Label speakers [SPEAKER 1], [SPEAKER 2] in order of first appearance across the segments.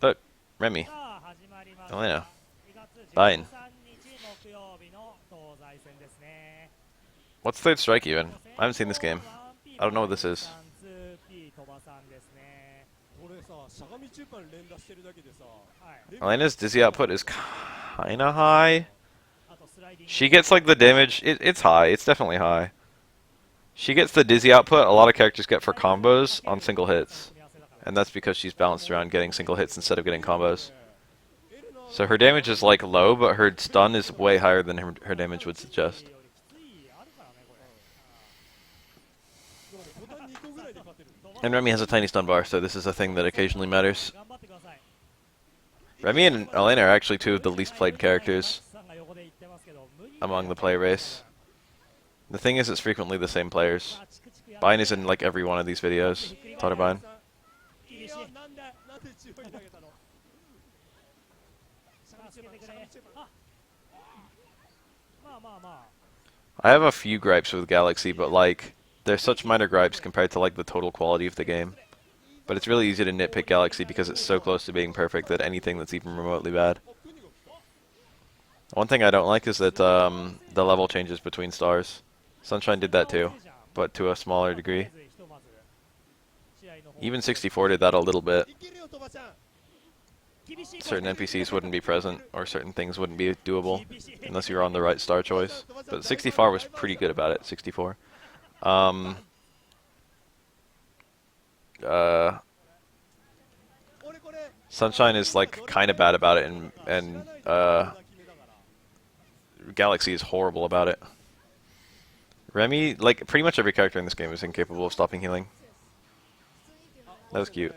[SPEAKER 1] Look, Remy. Elena. Fine. What's third strike even? I haven't seen this game. I don't know what this is. Elena's dizzy output is kinda high. She gets like the damage. It's high. It's definitely high. She gets the dizzy output a lot of characters get for combos on single hits. And that's because she's balanced around getting single hits instead of getting combos. So her damage is like low, but her stun is way higher than her damage would suggest. And Remy has a tiny stun bar, so this is a thing that occasionally matters. Remy and Elena are actually two of the least played characters among the player base. The thing is, it's frequently the same players. Bine is in like every one of these videos. Totterbine. I have a few gripes with Galaxy, but like, they're such minor gripes compared to like the total quality of the game. But it's really easy to nitpick Galaxy because it's so close to being perfect that anything that's even remotely bad. One thing I don't like is that the level changes between stars. Sunshine did that too, but to a smaller degree. Even 64 did that a little bit. Certain NPCs wouldn't be present, or certain things wouldn't be doable, unless you were on the right star choice. But 64 was pretty good about it, 64. Sunshine is like kind of bad about it, and Galaxy is horrible about it. Remy, like pretty much every character in this game is incapable of stopping healing. That was cute.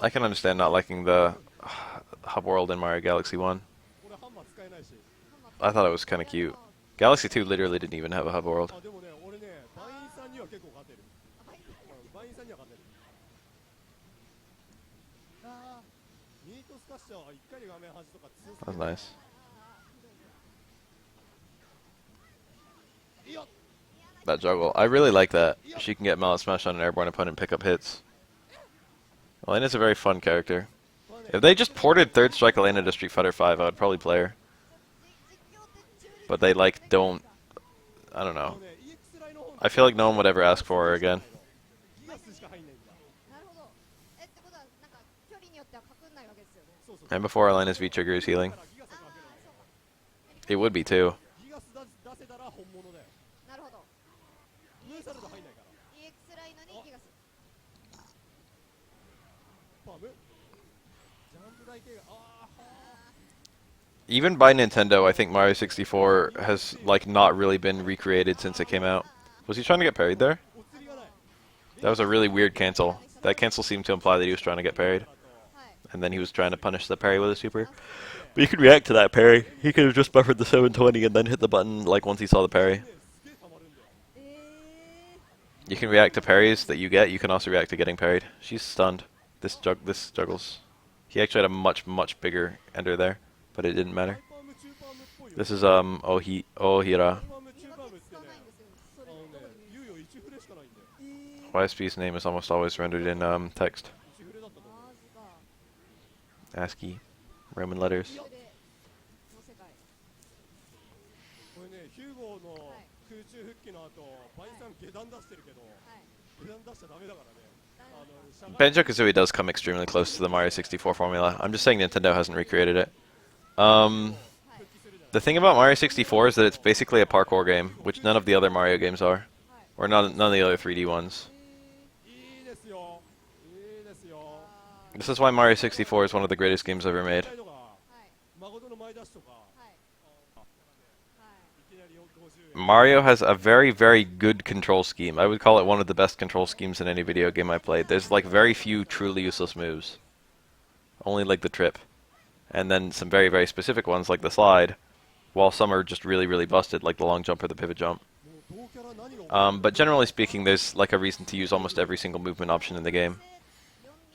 [SPEAKER 1] I can understand not liking the hub world in Mario Galaxy 1. I thought it was kind of cute. Galaxy 2 literally didn't even have a hub world. That was nice. That juggle. I really like that. She can get Mallet Smash on an airborne opponent and pick up hits. Elena's a very fun character. If they just ported Third Strike Elena to Street Fighter V, I would probably play her. But they, like, don't... I don't know. I feel like no one would ever ask for her again. And before Elena's V-Trigger is healing. It would be, too. Even by Nintendo, I think Mario 64 has, like, not really been recreated since it came out. Was he trying to get parried there? That was a really weird cancel. That cancel seemed to imply that he was trying to get parried. And then he was trying to punish the parry with a super. But you could react to that parry. He could have just buffered the 720 and then hit the button, like, once he saw the parry. You can react to parries that you get. You can also react to getting parried. She's stunned. This juggles. He actually had a much, much bigger ender there. But it didn't matter. This is Ohira. YSP's name is almost always rendered in text. ASCII, Roman letters. Banjo-Kazooie does come extremely close to the Mario 64 formula. I'm just saying Nintendo hasn't recreated it. The thing about Mario 64 is that it's basically a parkour game, which none of the other Mario games are. Or none of the other 3D ones. This is why Mario 64 is one of the greatest games ever made. Mario has a very, very good control scheme. I would call it one of the best control schemes in any video game I played. There's like very few truly useless moves. Only like the trip. And then some very, very specific ones like the slide, while some are just really, really busted, like the long jump or the pivot jump. But generally speaking, there's like a reason to use almost every single movement option in the game.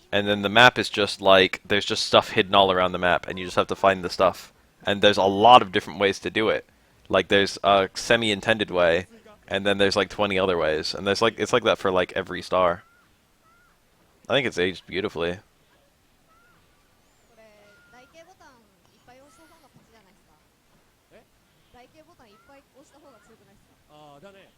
[SPEAKER 1] And then the map is just like, there's just stuff hidden all around the map, and you just have to find the stuff. and there's a lot of different ways to do it. Like there's a semi-intended way, and then there's like 20 other ways, and there's like it's like that for like every star. I think it's aged beautifully.
[SPEAKER 2] これ台形ボタンいっぱい押した方が勝ちじゃないですか。え？台形ボタンいっぱい押した方が強くないですか。ああだね。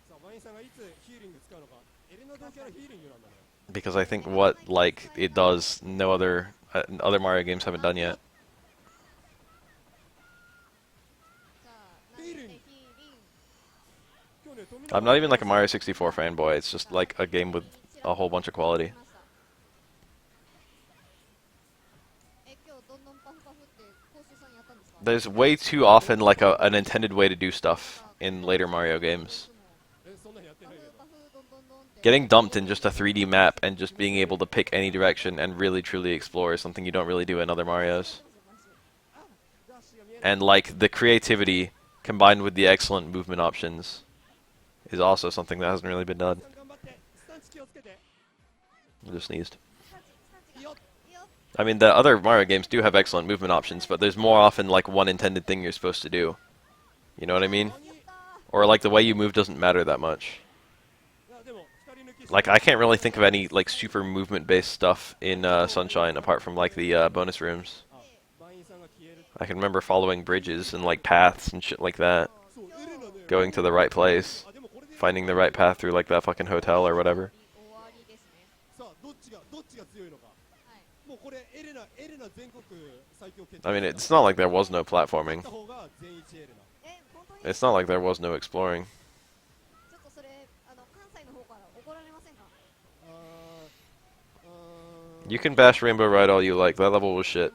[SPEAKER 2] さあワインさんがいつヒーリング使うのか。エレナ同期のヒーリングなんだね。
[SPEAKER 1] Because I think what like it does no other Mario games haven't done yet.
[SPEAKER 2] じゃあ投げてヒーリング。
[SPEAKER 1] I'm not even like a Mario 64 fanboy. It's just like a game with a whole bunch of quality.
[SPEAKER 2] 今日どんどんパフパフって講習さんやったんですか。
[SPEAKER 1] There's way too often like an intended way to do stuff in later Mario games.
[SPEAKER 2] パフパフどんどんどんって。
[SPEAKER 1] Getting dumped in just a 3D map and just being able to pick any direction and really truly explore is something you don't really do in other Marios. And like the creativity combined with the excellent movement options is also something that hasn't really been done. I just sneezed. I mean, the other Mario games do have excellent movement options, but there's more often like one intended thing you're supposed to do. You know what I mean? Or like the way you move doesn't matter that much. Like I can't really think of any like super movement-based stuff in Sunshine apart from like the bonus rooms. I can remember following bridges and like paths and shit like that. Going to the right place. Finding the right path through like that fucking hotel or whatever. I mean, it's not like there was no platforming. It's not like there was no exploring.
[SPEAKER 2] ちょっとそれ関西の方から怒られませんか。
[SPEAKER 1] You can bash Rainbow Ride all you like. That level was shit.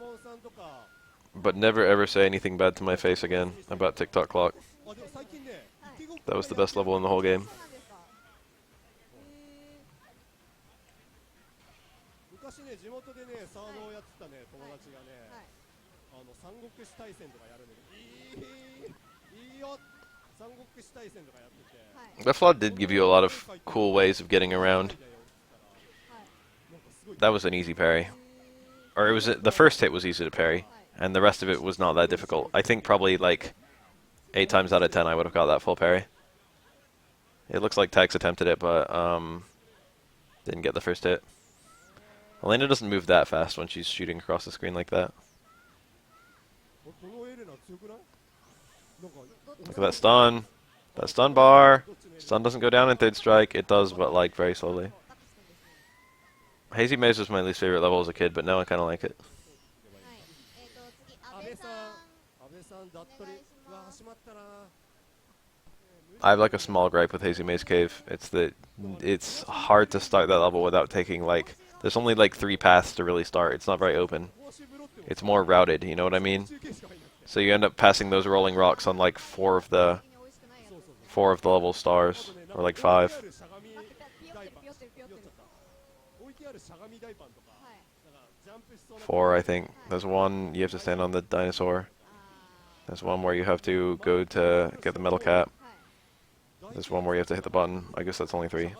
[SPEAKER 1] But never ever say anything bad to my face again about TikTok Clock. That was the best level in the whole game.
[SPEAKER 2] 昔ね地元でねサードをやってたね友達がね三国志大戦とかやるんだけどいいよ三国志大戦とかやってて
[SPEAKER 1] The flood did give you a lot of cool ways of getting around. That was an easy parry. Or it was the first hit was easy to parry, and the rest of it was not that difficult. I think probably like 8 times out of 10 I would have got that full parry. It looks like Tax attempted it, but didn't get the first hit. Elena doesn't move that fast when she's shooting across the screen like that. Look at that stun. That stun bar. Stun doesn't go down in third strike. It does, but like very slowly. Hazy Maze was my least favorite level as a kid, but now I kind of like it. I have like a small gripe with Hazy Maze Cave. It's that it's hard to start that level without taking like... There's only like 3 paths to really start. It's not very open. It's more routed, you know what I mean? So you end up passing those rolling rocks on like 4 of the level stars, or like 5. 4, I think. There's one you have to stand on the dinosaur. There's one where you have to go to get the metal cap. There's one where you have to hit the button. I guess that's only 3.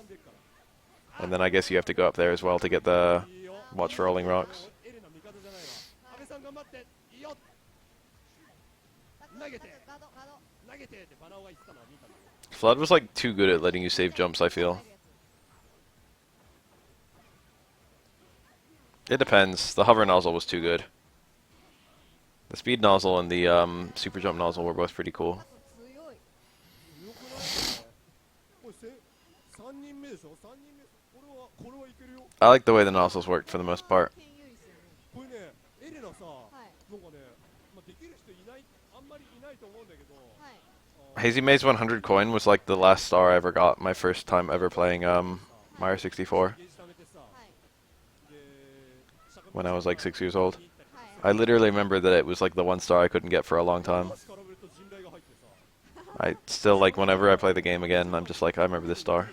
[SPEAKER 1] And then I guess you have to go up there as well to get the watch for rolling rocks. Flood was like too good at letting you save jumps, I feel. It depends. The hover nozzle was too good. The speed nozzle and the super jump nozzle were both pretty cool. I like the way the nozzles worked for the most part. Hazy Maze 100 coin was like the last star I ever got my first time ever playing Mario 64. When I was like 6 years old. I literally remember that it was like the one star I couldn't get for a long time. I still like whenever I play the game again, I'm just like, I remember this star.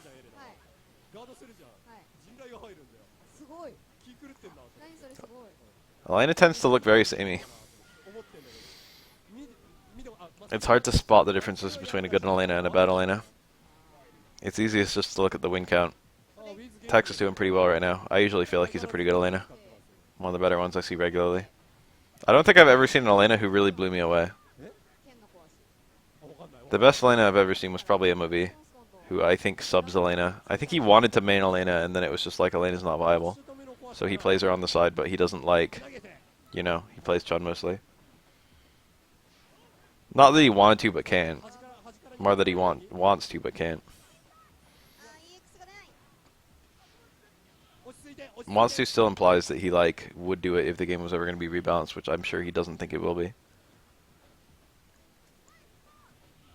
[SPEAKER 1] Elena tends to look very samey. It's hard to spot the differences between a good Elena and a bad Elena. It's easiest just to look at the win count. Tex is doing pretty well right now. I usually feel like he's a pretty good Elena. One of the better ones I see regularly. I don't think I've ever seen an Elena who really blew me away.
[SPEAKER 2] えあわかんないわか
[SPEAKER 1] The
[SPEAKER 2] んない
[SPEAKER 1] best Elena I've ever seen was probably MOB, who I think subs Elena. I think he wanted to main Elena, and then it was just like Elena's not viable.
[SPEAKER 2] シュート目の壊し
[SPEAKER 1] So he plays her on the side, but he doesn't like,
[SPEAKER 2] 投げて
[SPEAKER 1] you know, he plays Chun mostly. Not that he wanted to, but can't.
[SPEAKER 2] 端から
[SPEAKER 1] More that he wants to, but can't.
[SPEAKER 2] 落ち着いて落ち着いて
[SPEAKER 1] Wants to still implies that he like would do it if the game was ever going to be rebalanced, which I'm sure he doesn't think it will be.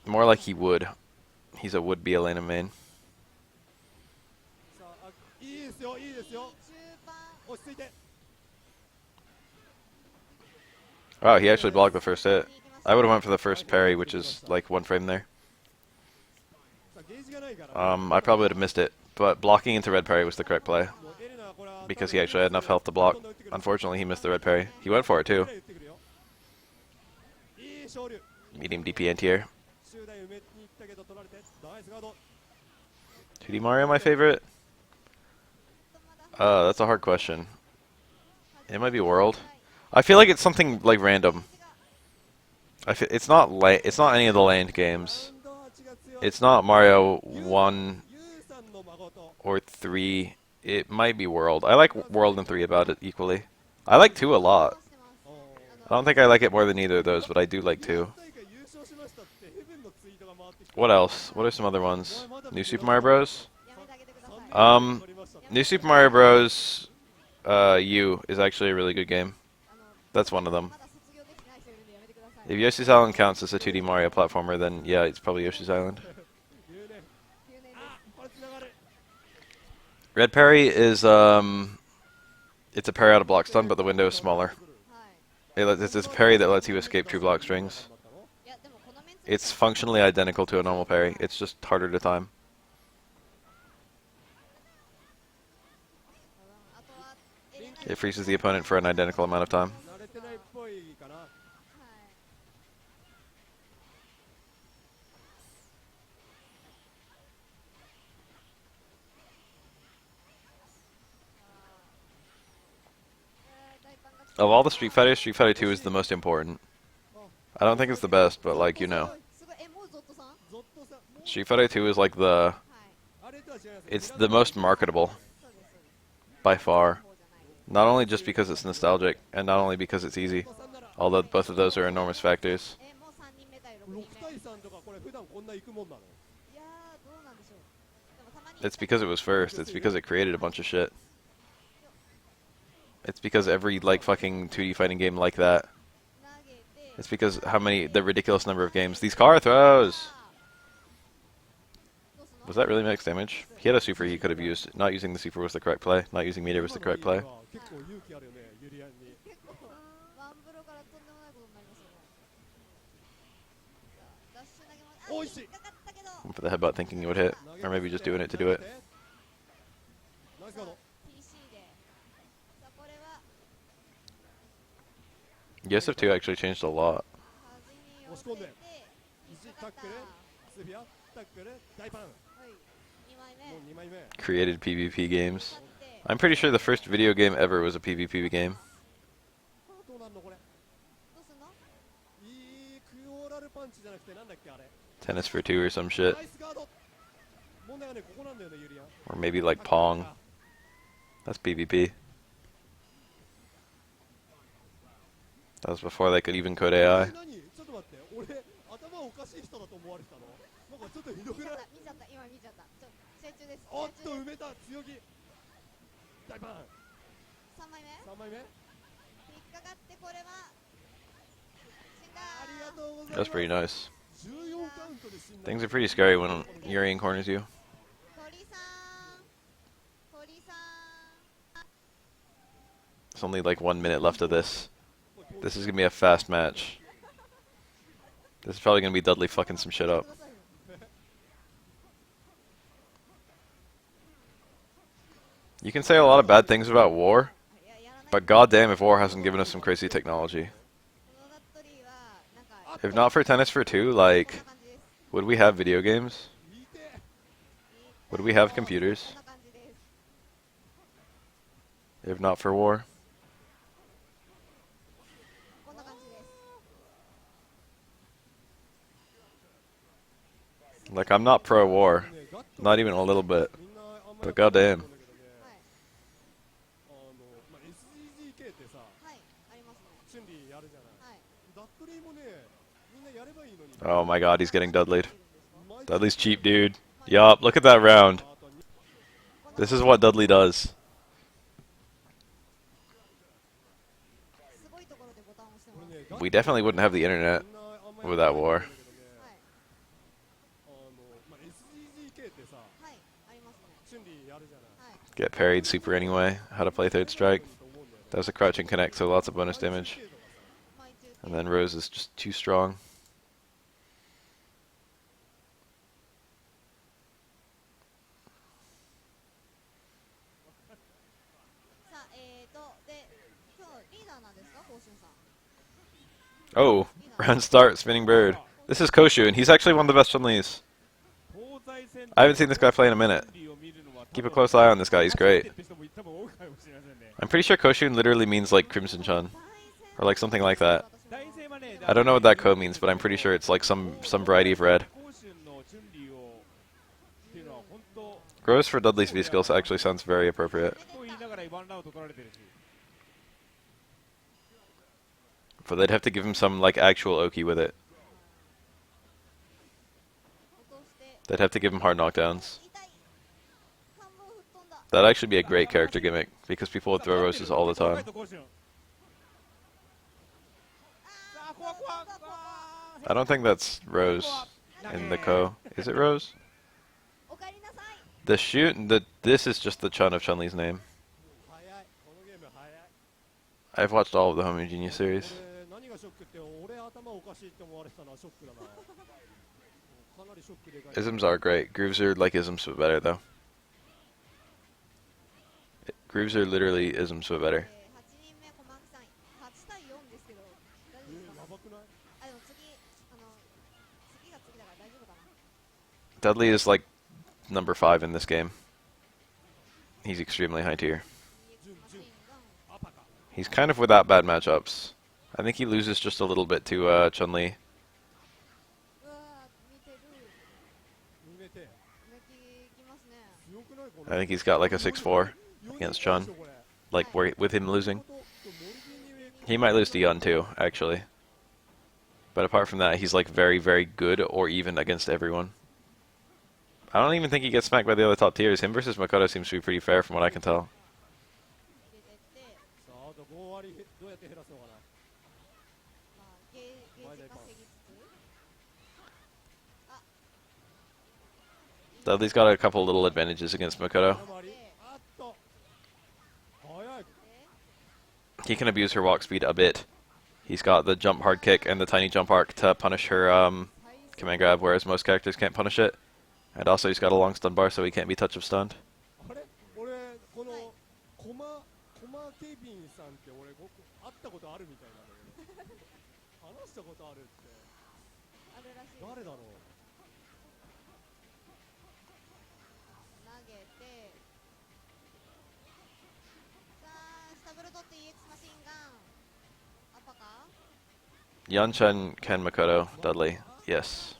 [SPEAKER 1] More like he would. He's a would-be Elena main.
[SPEAKER 2] さあいいですよいいですよ落ち着いて
[SPEAKER 1] Wow, he actually blocked the first hit. I would have went for the first parry, which is like one frame there.
[SPEAKER 2] さあゲージがないから
[SPEAKER 1] I probably would have missed it, but blocking into red parry was the correct play
[SPEAKER 2] もうエレナはこれは
[SPEAKER 1] because he actually had enough health to block. Unfortunately, he missed the red parry. He went for it too.
[SPEAKER 2] 言ってくるよいい勝利
[SPEAKER 1] Medium DP anti-air.
[SPEAKER 2] 集団埋めに行ったけど取られてナイスガード
[SPEAKER 1] 2D Mario my favorite? That's a hard question. It might be World. I feel like it's something like random. It's not it's not any of the land games.
[SPEAKER 2] 今度は血が強い
[SPEAKER 1] It's not Mario 1
[SPEAKER 2] ユウさんの孫と
[SPEAKER 1] or 3. It might be World. I like World and 3 about it equally. I like 2 a lot.
[SPEAKER 2] お
[SPEAKER 1] I don't think I like it more than either of those, but I do like 2.
[SPEAKER 2] 大会優勝しましたってヘブンのツイートが回ってきて
[SPEAKER 1] What else? What are some other ones? New Super Mario Bros.
[SPEAKER 2] 3年取りましたって
[SPEAKER 1] New Super Mario Bros. U is actually a really good game. That's one of them. If Yoshi's Island counts as a 2D Mario platformer, then yeah, it's probably Yoshi's Island.
[SPEAKER 2] 留年あこれつながる
[SPEAKER 1] Red parry is it's a parry out of block stun, but the window is smaller. It's a parry that lets you escape true block strings. It's functionally identical to a normal parry. It's just harder to time. It freezes the opponent for an identical amount of time.
[SPEAKER 2] 慣れてないっぽいかな
[SPEAKER 1] Of all the Street Fighters, Street Fighter 2 is the most important. I don't think it's the best, but like, you know.
[SPEAKER 2] ゾッとさもう
[SPEAKER 1] Street Fighter 2 is like the...
[SPEAKER 2] あれとは違います
[SPEAKER 1] It's the most marketable. By far. Not only just because it's nostalgic, and not only because it's easy. Although both of those are enormous factors.
[SPEAKER 2] 6対3とかこれ普段こんな行くもんなの
[SPEAKER 1] It's because it was first. It's because it created a bunch of shit. It's because every, like, fucking 2D fighting game like that. It's because the ridiculous number of games. These car throws! Was that really max damage? He had a super he could have used. Not using the super was the correct play. Not using meter was the correct play.
[SPEAKER 2] 結構勇気あるよねユリアンに おいしい
[SPEAKER 1] Went for the headbutt thinking he would hit. Or maybe just doing it to do it.
[SPEAKER 2] ナイスガード
[SPEAKER 1] SF2 actually changed a lot.
[SPEAKER 2] 押し込んで1タックルスフィアタックル大パンもう2枚目
[SPEAKER 1] Created PvP games. I'm pretty sure the first video game ever was a PvP game.
[SPEAKER 2] どうなんのこれいいクオーラルパンチじゃなくてなんだっけあれ
[SPEAKER 1] Tennis for 2 or some shit.
[SPEAKER 2] ナイスガード問題はねここなんだよねユリアン
[SPEAKER 1] Or maybe like Pong. That's PvP. That was before they could even code AI.
[SPEAKER 2] 何ちょっと待って俺頭おかしい人だと思われてたのなんかちょっとひどくないおっと埋めた強気大パン3枚目ありがとうございま
[SPEAKER 1] That's
[SPEAKER 2] す
[SPEAKER 1] pretty nice.
[SPEAKER 2] 14カウントで死んだ
[SPEAKER 1] Things are pretty scary when Yuri corners you. There's only like 1 minute left of this. This is gonna be a fast match. This is probably gonna be Dudley fucking some shit up. You can say a lot of bad things about war, but goddamn if war hasn't given us some crazy technology. If not for Tennis for 2, like, would we have video games? Would we have computers? If not for war? Like, I'm not pro-war. Not even a little bit. But goddamn.
[SPEAKER 2] SGGK ってさ、チュンリーやるじゃない。ダッドリーもね、みんなやればいいのに。
[SPEAKER 1] Oh my god, he's getting Dudley'd. Dudley's cheap, dude. Yup, look at that round. This is what Dudley does. We definitely wouldn't have the internet without war. Get parried super anyway. How to play third strike. That was a crouching connect, so lots of bonus damage. And then Rose is just too strong. Oh, round start, spinning bird. This is Koshu, and he's actually one of the best Chun-Li's. I haven't seen this guy play in a minute. Keep a close eye on this guy, he's great. I'm pretty sure Koshun literally means like Crimson Chun. Or like something like that. I don't know what that ko means, but I'm pretty sure it's like some variety of red. Rose for Dudley's V-skills actually sounds very appropriate. But they'd have to give him some like actual Oki with it. They'd have to give him hard knockdowns. That'd actually be a great character gimmick, because people would throw roses all the time. I don't think that's Rose in the ko. Is it Rose? This is just the Chun of Chun-Li's name. I've watched all of the Homogeneous series. Isms are great. Grooves are like isms but better though. Grooves are literally isms but better. Dudley is like number 5 in this game. He's extremely high tier. He's kind of without bad matchups. I think he loses just a little bit to Chun-Li. I think he's got like a 6-4 against Chun. Like with him losing. He might lose to Yun too, actually. But apart from that, he's like very, very good or even against everyone. I don't even think he gets smacked by the other top tiers. Him versus Makoto seems to be pretty fair from what I can tell. Dudley's got a couple little advantages against Makoto. He can abuse her walk speed a bit. He's got the jump hard kick and the tiny jump arc to punish her command grab, whereas most characters can't punish it. And also he's got a long stun bar, so he can't be touch of stunned. Yan-Chen, Ken, Makoto, Dudley. Yes.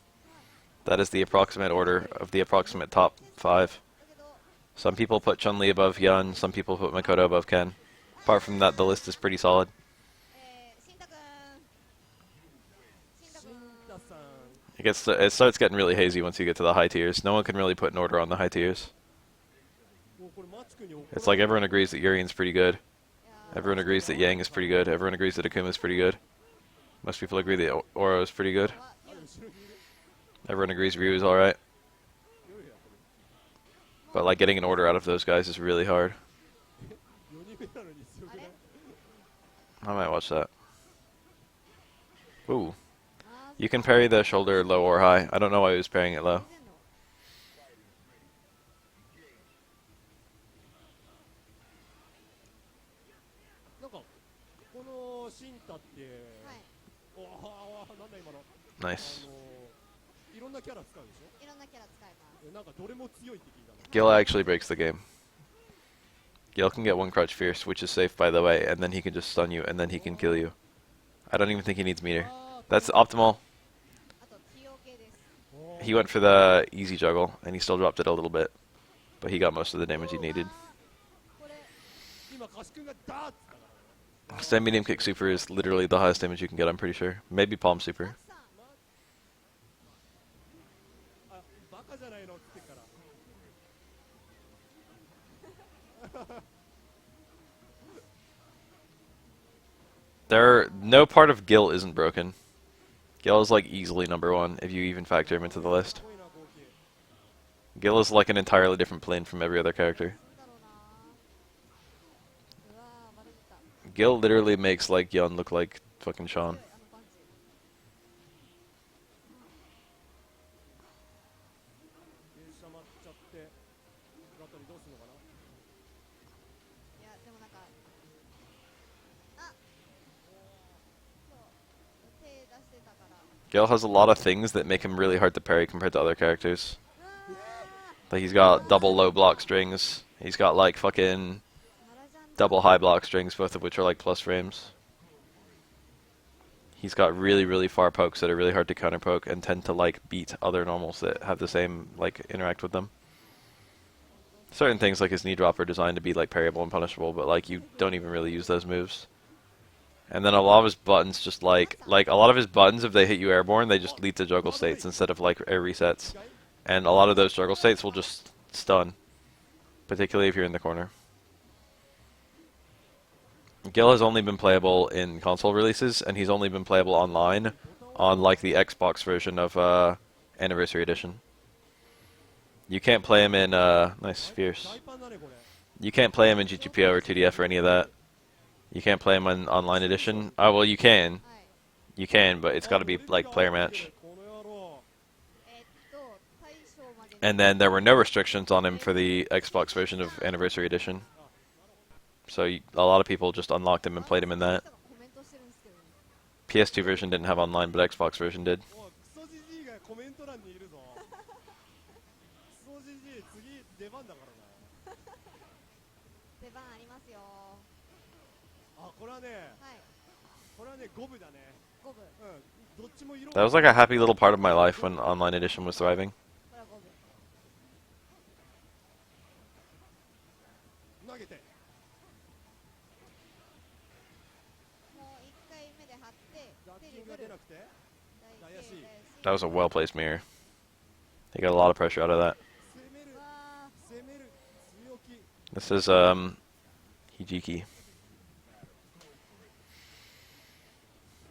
[SPEAKER 1] That is the approximate order of the approximate top 5. Some people put Chun-Li above Yun, some people put Makoto above Ken. Apart from that, the list is pretty solid. It starts getting really hazy once you get to the high tiers. No one can really put an order on the high tiers. It's like everyone agrees that Urien's pretty good. Everyone agrees that Yang is pretty good. Everyone agrees that Akuma's pretty good. Most people agree that Oro is pretty good. Everyone agrees Ryu is alright. But like getting an order out of those guys is really hard. I might watch that. Ooh. You can parry the shoulder low or high. I don't know why he was parrying it low. Nice. Gil actually breaks the game. Gil can get one crouch fierce, which is safe by the way, and then he can just stun you, and then he can kill you. I don't even think he needs meter. That's optimal. He went for the easy juggle, and he still dropped it a little bit, but he got most of the damage he needed.
[SPEAKER 2] これ今カシ君がダーッつったからね
[SPEAKER 1] Stand medium kick super is literally the highest damage you can get, I'm pretty sure. Maybe palm super.
[SPEAKER 2] あバカじゃないのっつってから
[SPEAKER 1] No part of Gil isn't broken. Gil is like easily #1 if you even factor him into the list.
[SPEAKER 2] すごいな合計
[SPEAKER 1] Gil is like an entirely different plane from every other character. Gil literally makes like Yun look like fucking Sean.
[SPEAKER 2] 傾斜まっちゃってガトリどうすんのかな
[SPEAKER 1] Gil has a lot of things that make him really hard to parry compared to other characters. Like he's got double low block strings. He's got like fucking double high block strings, both of which are like plus frames. He's got really, really far pokes that are really hard to counter poke and tend to like beat other normals that have the same like interact with them. Certain things like his knee drop are designed to be like parryable and punishable, but like you don't even really use those moves. And then a lot of his buttons just like a lot of his buttons, if they hit you airborne, they just lead to juggle states instead of like air resets. And a lot of those juggle states will just stun, particularly if you're in the corner. Gil has only been playable in console releases, and he's only been playable online on like the Xbox version of Anniversary Edition. You can't play him in nice fierce.
[SPEAKER 2] 大パンだねこれ
[SPEAKER 1] You can't play him in GTPO or 2DF or any of that. You can't play him on online edition. Oh well, you can. You can, but it's got to be like player match.
[SPEAKER 2] この野郎
[SPEAKER 1] And then there were no restrictions on him for the Xbox version of Anniversary Edition. So a lot of people just unlocked him and played him in that. PS2 version didn't have online, but Xbox version did.
[SPEAKER 2] おいクソジジイがコメント欄にいるぞクソジジイ次出番だからなあこれはねこれはね五分だねうんどっちも色
[SPEAKER 1] That was like a happy little part of my life when online edition was thriving.
[SPEAKER 2] 投げて 楽器が出なくて怪しい
[SPEAKER 1] That was a well-placed mirror. He got a lot of pressure out of that.
[SPEAKER 2] 攻める強気
[SPEAKER 1] This is Hijiki.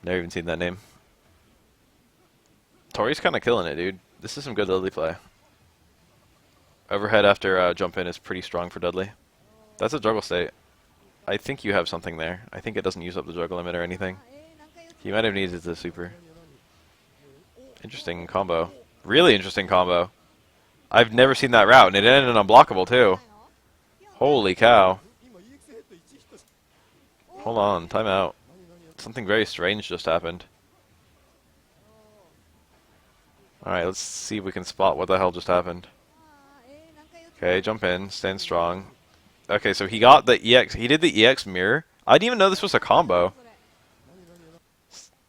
[SPEAKER 1] Never even seen that name. Tori's kind of killing it, dude. This is some good Dudley play. Overhead after jump in is pretty strong for Dudley. That's a juggle state. I think you have something there. I think it doesn't use up the juggle limit or anything. He might have needed the super. Interesting combo. Really interesting combo. I've never seen that route, and it ended unblockable too. Holy cow.
[SPEAKER 2] 今 EX ヘッド1ヒットし
[SPEAKER 1] Hold on, time out. Something very strange just happened. Alright, let's see if we can spot what the hell just happened. Okay, jump in, stand strong. Okay, so he got the EX, he did the EX mirror. I didn't even know this was a combo.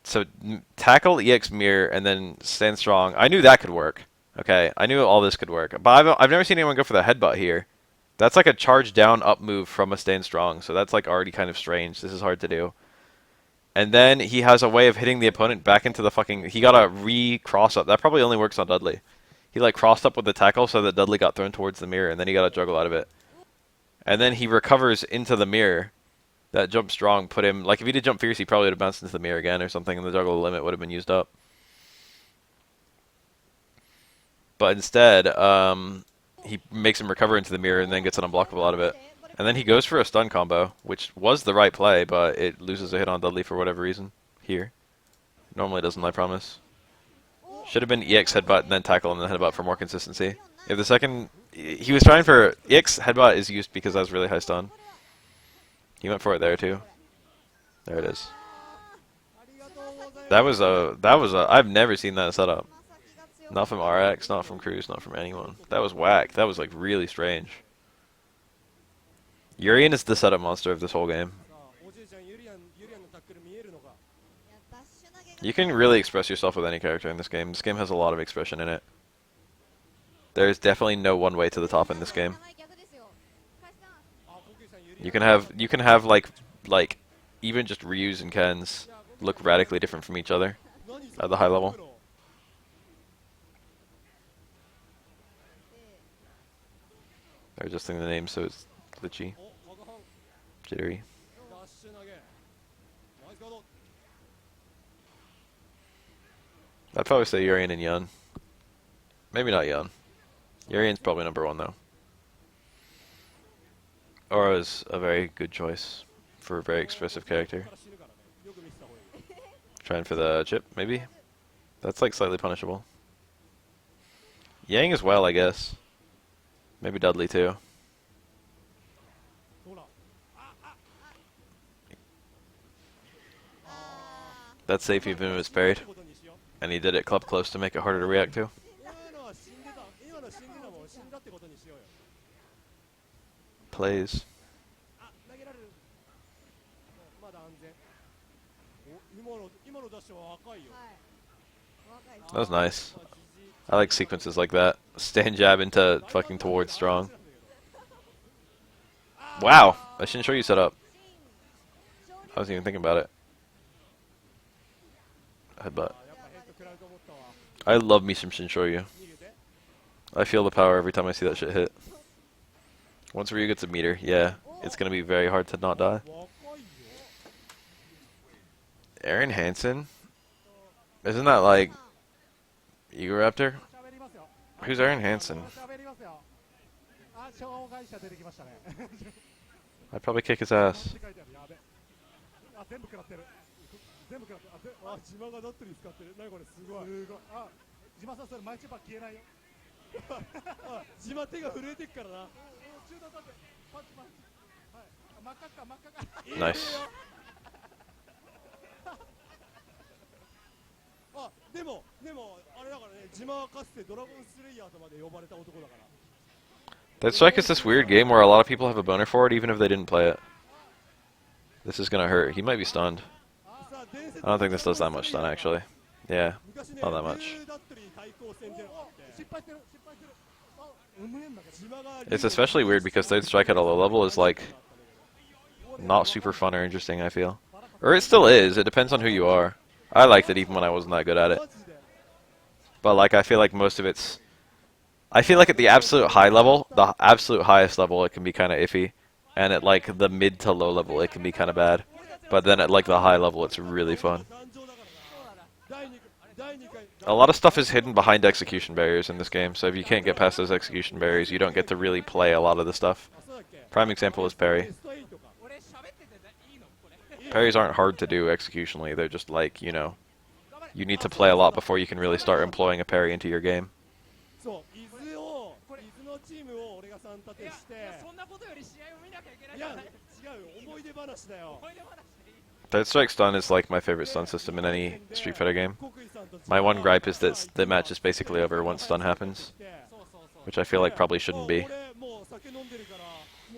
[SPEAKER 1] So, tackle, EX mirror, and then stand strong. I knew that could work. Okay, I knew all this could work. But I've never seen anyone go for the headbutt here. That's like a charge down up move from a stand strong, so that's like already kind of strange. This is hard to do. And then he has a way of hitting the opponent back into the fucking... He got a re-cross up. That probably only works on Dudley. He like crossed up with the tackle so that Dudley got thrown towards the mirror, and then he got a juggle out of it. And then he recovers into the mirror. That jump strong put him... Like if he did jump fierce, he probably would have bounced into the mirror again or something, and the juggle limit would have been used up. But instead, he makes him recover into the mirror and then gets an unblockable out of it. And then he goes for a stun combo, which was the right play, but it loses a hit on Dudley for whatever reason. Here. Normally doesn't, I promise. Should have been EX headbutt and then tackle and then headbutt for more consistency. If the second... He was trying for... EX headbutt is used because that was really high stun. He went for it there too. There it is. That was a... I've never seen that setup. Not from RX, not from Cruz, not from anyone. That was whack. That was like really strange. Urian is the setup monster of this whole game.
[SPEAKER 2] さあおじいちゃんユリアンのタックル見えるのか
[SPEAKER 1] You can really express yourself with any character in this game. This game has a lot of expression in it. There's definitely no one way to the top in this game.
[SPEAKER 2] あコケさんゆり
[SPEAKER 1] You can have like even just Ryus and Kens look radically different from each other
[SPEAKER 2] 何そ
[SPEAKER 1] at
[SPEAKER 2] れ
[SPEAKER 1] the high level. They're adjusting the name so it's glitchy,
[SPEAKER 2] お赤半
[SPEAKER 1] jittery.
[SPEAKER 2] ダッシュ投げナイスガード
[SPEAKER 1] I'd probably say Urian and Yun. Maybe not Yun. Urian's probably number one though. Aura's a very good choice for a very expressive character.
[SPEAKER 2] から死ぬからねよく見てた方がいい
[SPEAKER 1] Trying for the chip, maybe? That's like slightly punishable. Yang as well, I guess. Maybe Dudley too.
[SPEAKER 2] ほら
[SPEAKER 1] That's safe even if it's parried.
[SPEAKER 2] ってことにしよう
[SPEAKER 1] And he did it club close to make it harder to react to.
[SPEAKER 2] 今のは死んでた今の死んでたもん死んだってことにしようよ
[SPEAKER 1] Plays.
[SPEAKER 2] あ投げられるまだ安全お今のダッシュは赤いよ
[SPEAKER 1] That was nice. I like sequences like that. Stand jab into fucking towards strong. Wow! I shouldn't show you set up. I wasn't even thinking about it. Headbutt.
[SPEAKER 2] やっぱヘッド食らうと思ったわ
[SPEAKER 1] I love me some Shinshoyu.
[SPEAKER 2] 逃げて
[SPEAKER 1] I feel the power every time I see that shit hit. Once Ryu gets a meter, yeah, it's gonna be very hard to not die.
[SPEAKER 2] 若いよ
[SPEAKER 1] Aaron Hansen? Isn't that like Egoraptor?
[SPEAKER 2] 喋りますよ
[SPEAKER 1] Who's Aaron Hansen?
[SPEAKER 2] 喋りますよあ障害者出てきましたね
[SPEAKER 1] I'd probably kick his ass.
[SPEAKER 2] って書いてあるやべあ全部食らってる全部食らってるあ自慢がダットに使ってる何これすごいあ自慢さんそれマイチェパー消えないよあ自慢手が震えてっからな中段立ってパンチパンチはい真っ赤っか真っ赤っか
[SPEAKER 1] Nice.
[SPEAKER 2] あでもあれだからね自慢はかつてドラゴンスレイヤーとまで呼ばれた男だから
[SPEAKER 1] That strike is this weird game where a lot of people have a boner for it even if they didn't play it. This is gonna hurt. He might be stunned.
[SPEAKER 2] さあ伝説
[SPEAKER 1] I don't think this does that much stun actually. Yeah,
[SPEAKER 2] 昔ね
[SPEAKER 1] not that much.
[SPEAKER 2] ルーダットリー対抗戦であって失敗してる失敗してるあうめえんだけど自慢が
[SPEAKER 1] It's especially weird because third strike at a low level is like not super fun or interesting, I feel. Or it still is, it depends on who you are. I liked it even when I wasn't that good at it.
[SPEAKER 2] マジで
[SPEAKER 1] But like I feel like most of it's I feel like at the absolute high level, the absolute highest level it can be kind of iffy. And at like the mid to low level it can be kind of bad. But then at like the high level it's really fun.
[SPEAKER 2] 誕生だからな第2回
[SPEAKER 1] A lot of stuff is hidden behind execution barriers in this game, so if you can't get past those execution barriers, you don't get to really play a lot of the stuff.
[SPEAKER 2] あそうだっけ
[SPEAKER 1] Prime example is parry.
[SPEAKER 2] ベスト8か
[SPEAKER 1] Parries aren't hard to do executionally, they're just like, you know, you need to play a lot before you can really start employing a parry into your game.
[SPEAKER 2] そう伊豆のチームを俺が3立てして
[SPEAKER 3] そんなことより試合を見なきゃいけない
[SPEAKER 2] いや違うよ思い出話だよ
[SPEAKER 1] Third strike stun is like my favorite stun system in any Street Fighter game.
[SPEAKER 2] 国井さんと
[SPEAKER 1] My one gripe is that the match is basically over once stun happens,
[SPEAKER 3] そうそうそう
[SPEAKER 1] which I feel like probably shouldn't be.
[SPEAKER 2] 俺もう酒飲んでるから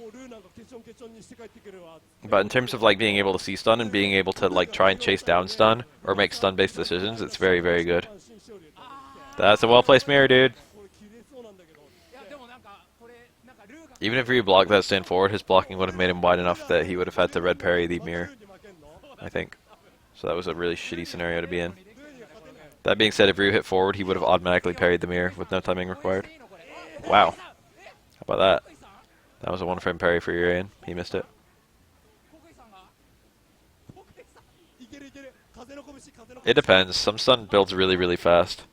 [SPEAKER 2] もうルーなんかケチョンケチョンにして帰ってくるわ
[SPEAKER 1] But in terms of like being able to see stun and being able to like try and chase down stun or make stun-based decisions, it's very, very good.
[SPEAKER 2] 新勝利を取ってきて
[SPEAKER 1] That's a well-placed mirror, dude.
[SPEAKER 2] これ切れそうなんだけど
[SPEAKER 3] いやでもなんかこれなんかルーが
[SPEAKER 1] Even if Ryu blocked that stand forward, his blocking would have made him wide enough that he would have had to red parry the mirror,
[SPEAKER 2] ルーに負けんの
[SPEAKER 1] I think. So that was a really shitty scenario to be in.
[SPEAKER 2] ルーには勝てない
[SPEAKER 1] That being said, if Ryu hit forward, he would have automatically parried the mirror with no timing required.
[SPEAKER 3] いいのこれ
[SPEAKER 1] Wow. How about that? That was a one-frame parry for Urian. He missed it.
[SPEAKER 3] 国井さんが国井さん
[SPEAKER 2] いけるいける風の拳風の
[SPEAKER 1] It depends. Some stun builds really, really fast.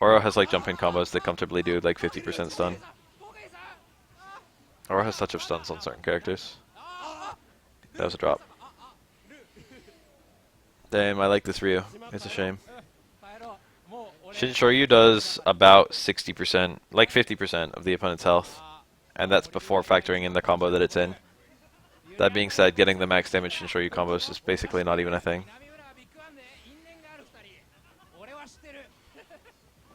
[SPEAKER 1] Oro has like jump-in combos that comfortably do like 50% stun.
[SPEAKER 3] 国井さん
[SPEAKER 1] Oro has touch of stuns on certain characters. That was a drop. Damn, I like this Ryu. It's a shame.
[SPEAKER 3] 帰ろうもう俺
[SPEAKER 1] Shinshoryu does about 60%, like 50% of the opponent's health. And that's before factoring in the combo that it's in. That being said, getting the max damage Shinshoryu combos is basically not even a thing.
[SPEAKER 3] 南村はビッグワンで因縁がある二人俺は知ってる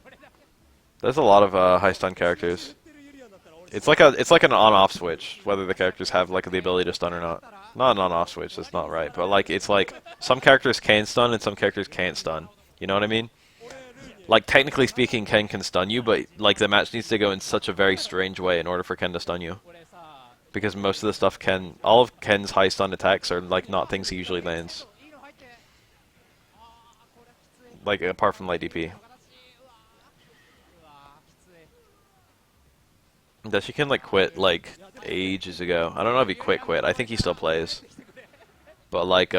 [SPEAKER 3] 俺だけ
[SPEAKER 1] There's a lot of high stun characters.
[SPEAKER 2] 知ってるユリアンだったら俺
[SPEAKER 1] It's like an on-off switch, whether the characters have like the ability to stun or not. Not an on-off switch, that's not right. But like it's like some characters can stun and some characters can't stun. You know what I mean? Like, technically speaking, Ken can stun you, but, like, the match needs to go in such a very strange way in order for Ken to stun you.
[SPEAKER 3] これさ
[SPEAKER 1] Because most of the stuff all of Ken's high stun attacks are, like, not things he usually lands.
[SPEAKER 3] いいの入ってあーこれはきつい
[SPEAKER 1] Like, apart from light DP.
[SPEAKER 3] うわきつい
[SPEAKER 1] Dashi like, quit, like, ages ago. I don't know if he quit. I think he still plays. But, like,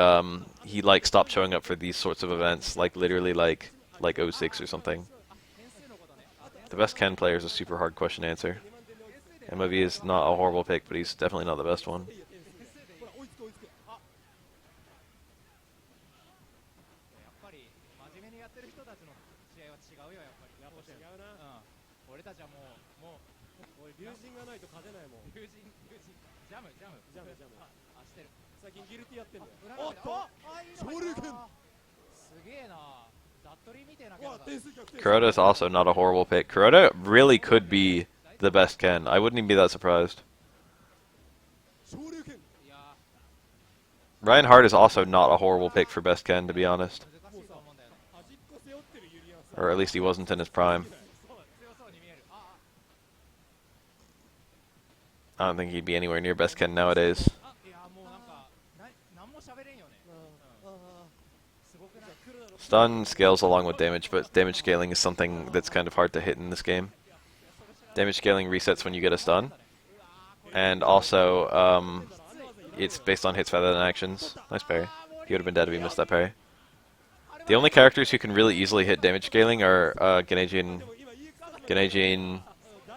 [SPEAKER 1] he, like, stopped showing up for these sorts of events, like, literally, like '06 or something.
[SPEAKER 3] 点数のことねあ点数
[SPEAKER 1] The best Ken player is a super hard question to answer. MOV is not a horrible pick, but he's definitely not the best one.
[SPEAKER 2] ほら追いつく追いつくあ
[SPEAKER 3] やっぱり真面目にやってる人たちの試合は違うよやっぱり
[SPEAKER 2] やっぱ違うな
[SPEAKER 3] うん俺たちはもう
[SPEAKER 2] おい龍神がないと勝てないもん
[SPEAKER 3] 友人ジャム
[SPEAKER 2] ジャムジャム
[SPEAKER 3] あしてる
[SPEAKER 2] 最近ギルティやってんだよ
[SPEAKER 3] 裏
[SPEAKER 2] おっと昇竜拳
[SPEAKER 3] すげえなダットリーみてえなキ
[SPEAKER 2] うわ
[SPEAKER 3] ャラだ
[SPEAKER 2] 点数逆転
[SPEAKER 1] Kuroda is also not a horrible pick. Kuroda really could be the best Ken. I wouldn't even be that surprised.
[SPEAKER 2] 昇竜拳
[SPEAKER 3] いや
[SPEAKER 1] Reinhardt is also not a horrible pick for best Ken, to be honest.
[SPEAKER 3] 難しいと思うんだよね
[SPEAKER 2] 端っこ背負ってるユリアンさん
[SPEAKER 1] Or at least he wasn't in his prime.
[SPEAKER 3] そう強そうに見えるあ
[SPEAKER 1] I don't think he'd be anywhere near best Ken nowadays.
[SPEAKER 3] あいやもうなんかなんも喋れんよねすごくない
[SPEAKER 1] Stun scales along with damage, but damage scaling is something that's kind of hard to hit in this game. Damage scaling resets when you get a stun, and also it's based on hits rather than actions. Nice parry. He would have been dead if he missed that parry. The only characters who can really easily hit damage scaling are Genejin,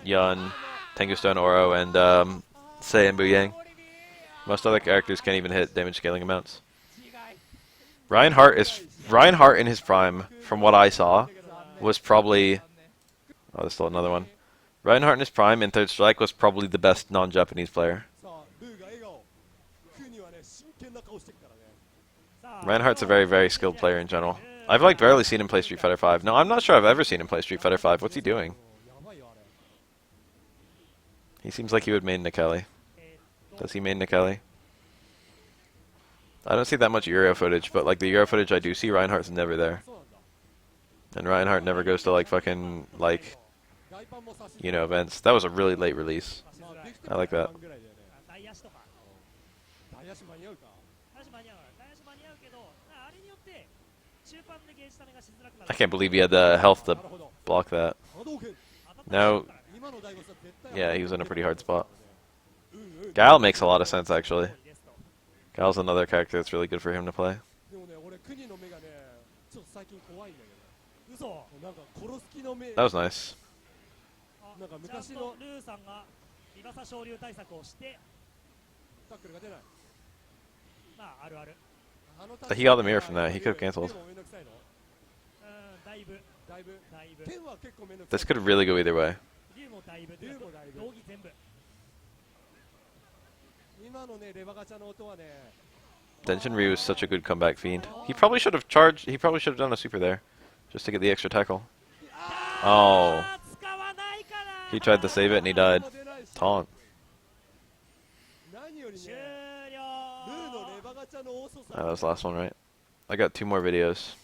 [SPEAKER 1] Yun, Tengu Oro, and Sei and Buyang. Most other characters can't even hit damage scaling amounts.
[SPEAKER 3] 違い
[SPEAKER 1] Reinhardt in his prime, from what I saw, was probably. Oh, there's still another one. Reinhardt in his prime in Third Strike was probably the best non-Japanese player.
[SPEAKER 2] さあルーが笑顔クーにはね真剣な顔してるからね
[SPEAKER 1] Reinhardt's a very, very skilled player in general. I've like barely seen him play Street Fighter 5. No, I'm not sure I've ever seen him play Street Fighter 5. What's he doing?
[SPEAKER 2] やばいよあれ
[SPEAKER 1] He seems like he would main Nikeli. Does he main Nikeli? I don't see that much Euro footage, but like the Euro footage I do see, Reinhardt's never there.
[SPEAKER 2] そうなんだ
[SPEAKER 1] And Reinhardt never goes to like fucking like
[SPEAKER 2] 外パンも差し
[SPEAKER 1] you know events. That was a really late release.
[SPEAKER 2] まあできて
[SPEAKER 1] I like that.
[SPEAKER 2] 半ぐらいだよね
[SPEAKER 4] 大足とか
[SPEAKER 2] 大足間に合うか
[SPEAKER 4] 大足間に合うけどあれによって中盤でゲージタメがしづらくなる
[SPEAKER 1] I can't believe he had the health to
[SPEAKER 2] なるほど
[SPEAKER 1] block that.
[SPEAKER 2] 波動拳
[SPEAKER 1] No,
[SPEAKER 2] 今の大悟さん絶対
[SPEAKER 1] yeah, he was in a pretty hard spot.
[SPEAKER 2] うんうん
[SPEAKER 1] Gal makes a lot of sense actually. Gal's another character that's really good for him to play.
[SPEAKER 2] でもね俺クニの目がねちょっと最近怖いんだけ
[SPEAKER 4] 嘘
[SPEAKER 2] どなんか殺す気の目
[SPEAKER 1] That was nice.
[SPEAKER 2] なんか
[SPEAKER 4] ちゃん
[SPEAKER 2] 昔の
[SPEAKER 4] とルーさんがリバサ昇竜対策をして
[SPEAKER 2] タックルが出ない
[SPEAKER 4] まああるある
[SPEAKER 2] あの
[SPEAKER 1] He got the mirror from that. He could have canceled.
[SPEAKER 2] 剣もめんどくさいの
[SPEAKER 4] だいぶ
[SPEAKER 2] だいぶ
[SPEAKER 4] だいぶ
[SPEAKER 2] 剣は結構めんどくさい
[SPEAKER 1] This could really go either way.
[SPEAKER 4] 竜もだいぶ
[SPEAKER 2] 竜もだいぶ
[SPEAKER 4] 道着全部
[SPEAKER 2] 今のねレバガチャの音はね
[SPEAKER 1] Denshin Ryu is such a good comeback fiend. He probably should have charged. He probably should have done a super there, just to get the extra tackle. Oh,
[SPEAKER 4] 使わないから
[SPEAKER 1] he tried to save it and he died.
[SPEAKER 2] 出ないし
[SPEAKER 1] Taunt.
[SPEAKER 2] 何よりね
[SPEAKER 4] 終
[SPEAKER 2] ルーの
[SPEAKER 4] 了
[SPEAKER 2] レバガチャの遅さ
[SPEAKER 1] That was the last one, right? I got 2 more videos.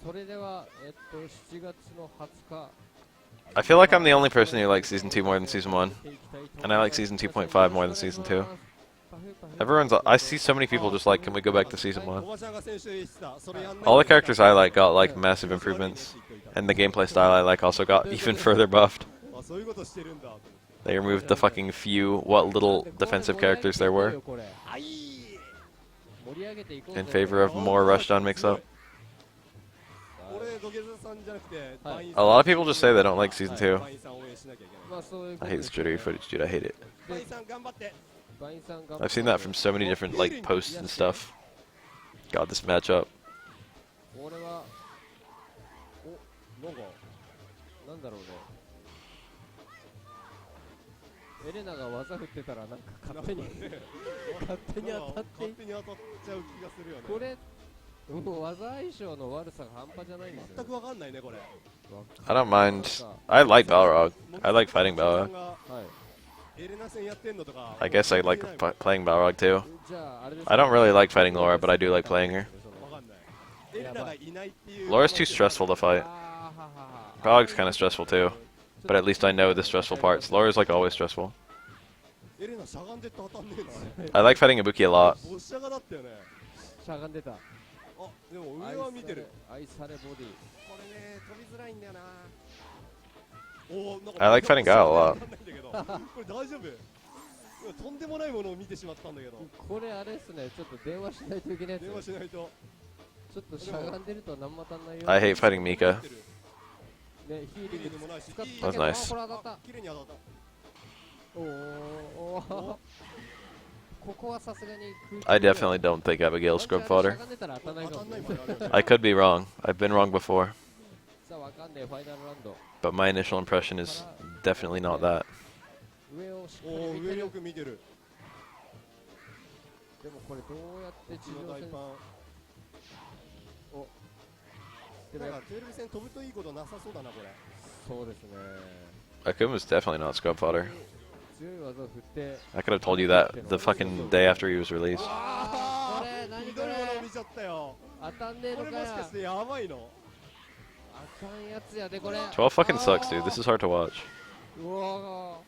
[SPEAKER 5] それでは、7月の20日
[SPEAKER 1] I feel like I'm the only person who likes season 2 more than season 1, and I like season 2.5 more than season 2. I see so many people just like, can we go back to season 1?
[SPEAKER 2] おばちゃんが先週言ってたそれやんない
[SPEAKER 1] All the characters I like got like massive improvements, and the gameplay style I like also got even further buffed.
[SPEAKER 2] あそういうことしてるんだ
[SPEAKER 1] They removed the fucking few, what little defensive characters there were,
[SPEAKER 2] あいい
[SPEAKER 1] in favor of more rushdown mix-up.
[SPEAKER 2] 俺土下座さんじゃなくてバイン
[SPEAKER 1] A lot of people just say they don't like season 2.
[SPEAKER 2] バインさん応援しなきゃいけない
[SPEAKER 1] I hate this jittery footage, dude. I hate it.
[SPEAKER 2] バインさん頑張って
[SPEAKER 1] I've seen that from so many different like posts and stuff. God, this matchup.
[SPEAKER 5] 俺はなんかなんだろうねエレナが技振ってたらなんか勝手に勝手に当たって
[SPEAKER 2] 勝手に当たっちゃう気がするよね
[SPEAKER 5] これもう技相性の悪さが半端じゃないんですよ
[SPEAKER 2] 全くわかんないねこれ
[SPEAKER 1] I don't mind. I like Balrog. I like fighting Balrog.
[SPEAKER 5] はい
[SPEAKER 2] エレナ戦やってんのとか
[SPEAKER 1] I guess I like playing Balrog too.
[SPEAKER 5] じゃああれです
[SPEAKER 1] I don't really like fighting Laura, but I do like playing her.
[SPEAKER 2] わかんないエレナがいないっていう
[SPEAKER 1] Laura's too stressful to fight.
[SPEAKER 5] あーははは
[SPEAKER 1] Balrog's kind of stressful too, but at least I know the stressful parts. Laura's like always stressful.
[SPEAKER 2] エレナしゃがんでって当たんねえな
[SPEAKER 1] I like fighting Ibuki a lot.
[SPEAKER 2] ボッシャガだったよね
[SPEAKER 5] しゃがんでた
[SPEAKER 2] あでも上は見てる
[SPEAKER 5] 愛されボディ
[SPEAKER 2] これね飛びづらいんだよなおなんか
[SPEAKER 1] I like fighting Guile a lot.
[SPEAKER 2] わかんないんだけどこれ大丈夫とんでもないものを見てしまったんだけど
[SPEAKER 5] これあれですねちょっと電話しないといけないやつ
[SPEAKER 2] 電話しないと
[SPEAKER 5] ちょっとしゃがんでると何も当たんないよ
[SPEAKER 1] I hate fighting Mika.
[SPEAKER 5] ねヒーリング
[SPEAKER 2] でもないし
[SPEAKER 5] 使っ
[SPEAKER 2] That's
[SPEAKER 5] たけどあ
[SPEAKER 1] nice.
[SPEAKER 5] これ当たった
[SPEAKER 2] 綺麗に当たった
[SPEAKER 5] おーおーここはさすがに空中
[SPEAKER 1] I definitely don't think Abigail's scrub
[SPEAKER 5] しゃ
[SPEAKER 1] fodder.
[SPEAKER 5] がんでたら当たんないかも
[SPEAKER 2] 当たんないもんねあれ
[SPEAKER 1] I could be wrong. I've been wrong before,
[SPEAKER 5] さあわかんねえファイナルラウンド
[SPEAKER 1] but my initial impression is definitely not that.
[SPEAKER 5] 上をしっか
[SPEAKER 2] お
[SPEAKER 5] り見てる
[SPEAKER 2] お上よく見てる
[SPEAKER 5] でもこれどうやって地上戦
[SPEAKER 2] 地上大パン
[SPEAKER 5] おでも
[SPEAKER 2] なん
[SPEAKER 5] やっ
[SPEAKER 2] かテレビ戦飛ぶといいことなさそうだなこれ
[SPEAKER 5] そうですね
[SPEAKER 1] Akuma's definitely not scrub fodder.
[SPEAKER 5] 強い技を振って
[SPEAKER 1] I could have told you that the fucking day after he was released.
[SPEAKER 2] あ
[SPEAKER 5] これ何
[SPEAKER 2] ひどい
[SPEAKER 5] これ
[SPEAKER 2] ものを見ちゃったよ
[SPEAKER 5] 当たんねえ
[SPEAKER 2] こ
[SPEAKER 5] のかよ
[SPEAKER 2] れもしかしてやばいの
[SPEAKER 5] あかんやつやでこれ
[SPEAKER 1] 12 fucking sucks, dude. This is hard to watch.
[SPEAKER 5] うわ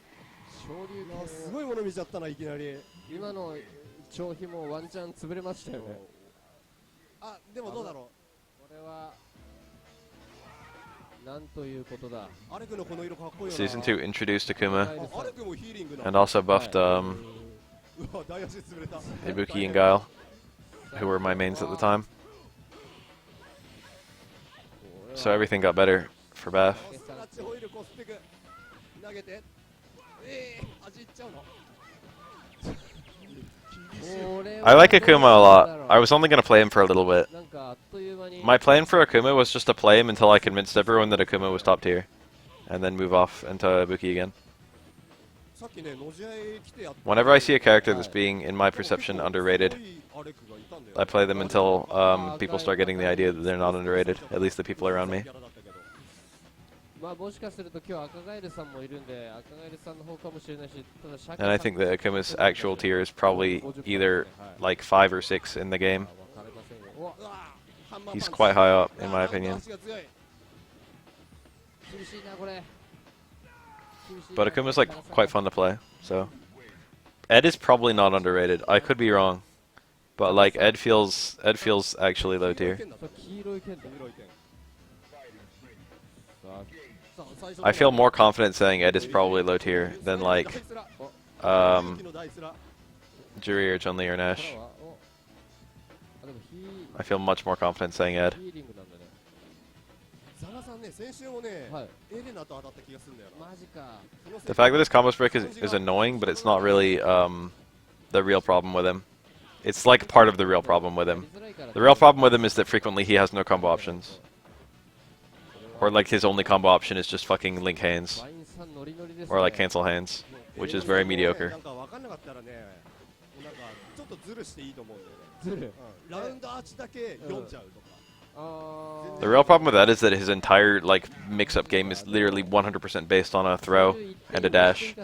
[SPEAKER 5] 昇竜拳
[SPEAKER 2] すごいもの見ちゃったないきなり
[SPEAKER 5] 今の消費もワンチャン潰れましたよね
[SPEAKER 2] あでもどうだろ
[SPEAKER 5] これはなんということだ
[SPEAKER 2] うアレクのこの色かっこいいよな
[SPEAKER 1] Season 2 introduced Akuma
[SPEAKER 2] あアレクもヒーリングな
[SPEAKER 1] and also buffed
[SPEAKER 2] うわ大足潰れた
[SPEAKER 1] Ibuki and Guile, who were my mains at the time. So everything got better for Beth.
[SPEAKER 2] スナッチホイールコスピク投げて味いっちゃうの
[SPEAKER 1] I like Akuma a lot. I was only going to play him for a little bit.
[SPEAKER 5] なんかあっという間に
[SPEAKER 1] My plan for Akuma was just to play him until I convinced everyone that Akuma was top tier, and then move off into Ibuki again.
[SPEAKER 2] さっきね野試合来てやった
[SPEAKER 1] Whenever I see a character that's being, in my perception, underrated,
[SPEAKER 2] すごいアレクがいたんだよ
[SPEAKER 1] I play them until people start getting the idea that they're not underrated, at least the people around me.
[SPEAKER 2] キャラだったけど
[SPEAKER 5] まあもしかすると今日赤ガエルさんもいるんで赤ガエルさんの方かもしれないしただシャキ
[SPEAKER 1] And I think that Akuma's actual tier is probably either like 5 or 6 in the game.
[SPEAKER 5] わかりませんようわ
[SPEAKER 2] うわハンマーパン
[SPEAKER 1] He's
[SPEAKER 2] チ
[SPEAKER 1] quite high up, in my
[SPEAKER 2] なんか
[SPEAKER 1] opinion.
[SPEAKER 2] 足が強い
[SPEAKER 5] 厳しいなこれ厳しいな
[SPEAKER 1] But Akuma's like quite fun to play, so. Ed is probably not underrated. I could be wrong. But like Ed feels actually low tier.
[SPEAKER 5] そう黄色い剣だ
[SPEAKER 2] 黄色い剣
[SPEAKER 5] さ
[SPEAKER 2] さあ最初
[SPEAKER 1] I feel more confident saying Ed is probably low tier than like
[SPEAKER 2] 大
[SPEAKER 1] um
[SPEAKER 2] スラの大スラ
[SPEAKER 1] Juri or Chun-Li or
[SPEAKER 5] あ
[SPEAKER 1] Nash.
[SPEAKER 5] おあでも
[SPEAKER 1] I feel much more confident saying Ed.
[SPEAKER 5] ヒーリングなんだね
[SPEAKER 2] ザナさんね先週もね
[SPEAKER 5] はい
[SPEAKER 2] エレナと当たった気がするんだよな
[SPEAKER 5] マジか
[SPEAKER 1] The fact that his combo break is annoying, but it's not really the real problem with him. It's like part of the real problem with
[SPEAKER 5] や
[SPEAKER 1] him.
[SPEAKER 5] りづらいから
[SPEAKER 1] The real problem with him is that frequently he has no combo options. Or like his only combo option is just fucking link hands.
[SPEAKER 5] ワインさんノリノリですね
[SPEAKER 1] Or like cancel hands. Which is very mediocre.
[SPEAKER 2] なんか分かんなかったらねなんかちょっとズルしていいと思うんだよね
[SPEAKER 5] ずる
[SPEAKER 2] ラウンドアーチだけ読んじゃうとか
[SPEAKER 5] あ
[SPEAKER 1] The real problem with that is that his entire like mix-up game is literally 100% based on a throw and a dash.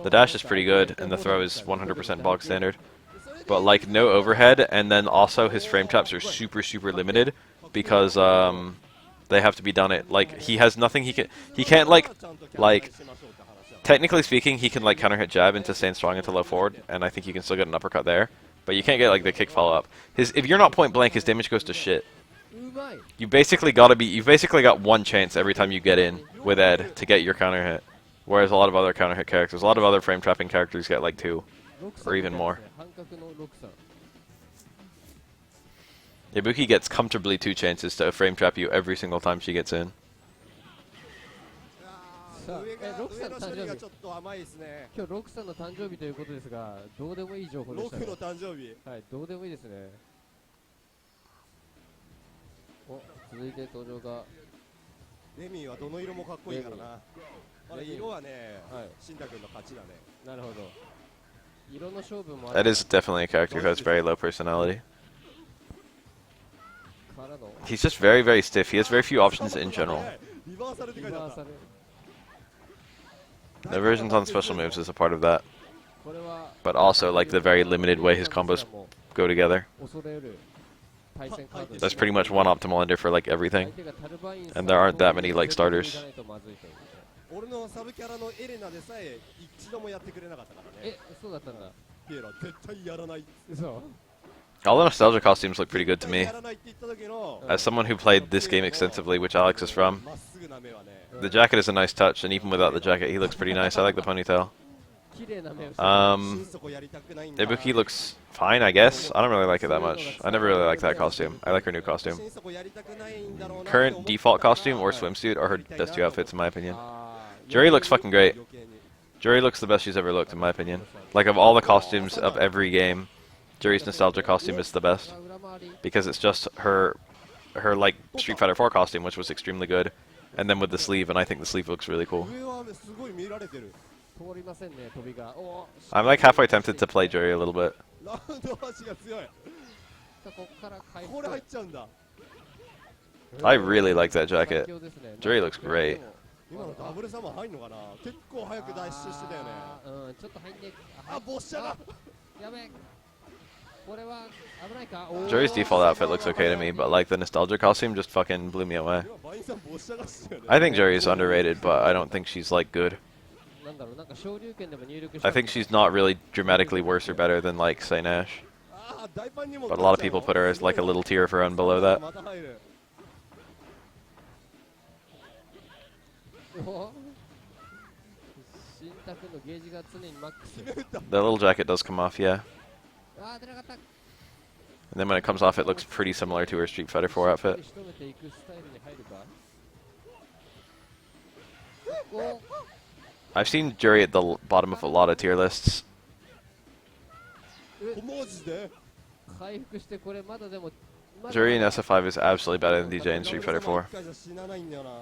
[SPEAKER 1] The dash is pretty good, and the throw is 100% bog standard. But like no overhead, and then also his frame traps are super limited because they have to be done at like he has nothing he can't like technically speaking he can like counter hit jab into stand strong into low forward, and I think you can still get an uppercut there. But you can't get like the kick follow up. If you're not point blank, his damage goes to shit.
[SPEAKER 5] うまい
[SPEAKER 1] You've basically got one chance every time you get in with Ed to get your counter hit. Whereas a lot of other counter hit characters, a lot of other frame trapping characters get like 2.
[SPEAKER 5] ロクさん
[SPEAKER 1] Or even more.
[SPEAKER 5] 半角のロクさん
[SPEAKER 1] Ibuki gets comfortably 2 chances to frame trap you every single time she gets in.
[SPEAKER 2] 上が
[SPEAKER 5] ロクさん
[SPEAKER 2] 上の処理がちょっと甘いですね
[SPEAKER 5] 今日ロクさんの誕生日ということですがどうでもいい情報で
[SPEAKER 2] ロク
[SPEAKER 5] したね
[SPEAKER 2] の誕生日
[SPEAKER 5] はいどうでもいいですねお続いて登場が
[SPEAKER 2] レミーはどの色もかっこいいからなまだ色はね
[SPEAKER 5] はい
[SPEAKER 2] シンタ君の勝ちだね
[SPEAKER 5] なるほど色の勝負もある
[SPEAKER 1] Ed is definitely a character who has very low personality.
[SPEAKER 5] からの
[SPEAKER 1] He's just very stiff. He has very few options in general.
[SPEAKER 2] リバーサルって
[SPEAKER 5] リ
[SPEAKER 2] 書いてあった
[SPEAKER 5] バーサル
[SPEAKER 1] The versions on special moves is a part of that. but also like the very limited way his combos go together.
[SPEAKER 5] 恐れる対戦カードです
[SPEAKER 1] That's pretty much one optimal ender for like
[SPEAKER 5] 相
[SPEAKER 1] everything.
[SPEAKER 5] 手がタルバイン
[SPEAKER 1] And there aren't that many like
[SPEAKER 5] さんと
[SPEAKER 1] starters.
[SPEAKER 5] いかないとまずいという
[SPEAKER 2] 俺のサブキャラのエレナでさえ一度もやってくれなかったからね。
[SPEAKER 5] そうだったんだ
[SPEAKER 2] ピエロは絶対やらない。
[SPEAKER 5] 嘘
[SPEAKER 1] All the nostalgia costumes look pretty good to
[SPEAKER 2] 絶対
[SPEAKER 1] me.
[SPEAKER 2] やらないって言った時の
[SPEAKER 1] As someone who played this game extensively, which Alex is from,
[SPEAKER 2] まっすぐな目はね。
[SPEAKER 1] the jacket is a nice touch, and even without the jacket, he looks pretty nice. I like the ponytail.
[SPEAKER 5] 綺麗な目をして
[SPEAKER 2] 心底やりたくないんだ。
[SPEAKER 1] Ibuki looks fine, I guess. I don't really like it that much. I never really liked that costume. I like her new costume.
[SPEAKER 2] 心底やりたくないんだろうなって思った
[SPEAKER 1] Current default costume or swimsuit are her best two outfits, in my opinion.
[SPEAKER 5] あー
[SPEAKER 1] Jury looks fucking great.
[SPEAKER 2] 余計に
[SPEAKER 1] Jury looks the best she's ever looked, in my opinion. Like, of all the costumes of every game, Jury's nostalgia costume is the best.
[SPEAKER 5] 裏回り
[SPEAKER 1] Because it's just her like, Street Fighter 4 costume, which was extremely good. And then with the sleeve, and I think the sleeve looks really cool.
[SPEAKER 2] 上はすごい見られてる。
[SPEAKER 5] 通りませんね飛びがお
[SPEAKER 1] I'm like halfway tempted to play Jury a little bit.
[SPEAKER 2] ラウンド足が強い。
[SPEAKER 5] さあここから回復
[SPEAKER 2] これ入っちゃうんだ。
[SPEAKER 1] I really like that
[SPEAKER 5] 最
[SPEAKER 1] jacket.
[SPEAKER 5] 強ですね
[SPEAKER 1] Jury looks great.
[SPEAKER 2] 今のダブルサマー入んのかな。結構早く脱出してたよね。
[SPEAKER 5] うんちょっと入んね
[SPEAKER 2] あ、ボッシャが。
[SPEAKER 5] やべえこれは危ないか
[SPEAKER 1] Jury's default outfit looks okay to me, but like the nostalgia costume just fucking blew me away.
[SPEAKER 2] 今バインさんボッシャがしてたよね。
[SPEAKER 1] I think Jury is underrated, but I don't think she's like good.
[SPEAKER 5] なんだろうなんか昇竜拳でも入力して
[SPEAKER 1] I think she's not really dramatically worse or better than like say Nash.
[SPEAKER 2] あー大パンにも
[SPEAKER 1] But a lot of people put her as like a little tier of her own below that.
[SPEAKER 2] また入る。
[SPEAKER 5] お新宅のゲージが常にマックス
[SPEAKER 1] The little jacket does come off, yeah.
[SPEAKER 5] あー出なかった
[SPEAKER 1] And then when it comes off, it looks pretty similar to her Street Fighter 4 outfit.
[SPEAKER 5] 仕留めていくスタイルに入るかお
[SPEAKER 1] I've seen Jury at the bottom of a lot of tier lists.
[SPEAKER 2] マジで。
[SPEAKER 5] 回復してこれまだでもまだ
[SPEAKER 1] Jury in SF5 is absolutely better than DJ in Street Fighter 4.
[SPEAKER 2] 一回じゃ死なないんだよな。
[SPEAKER 1] No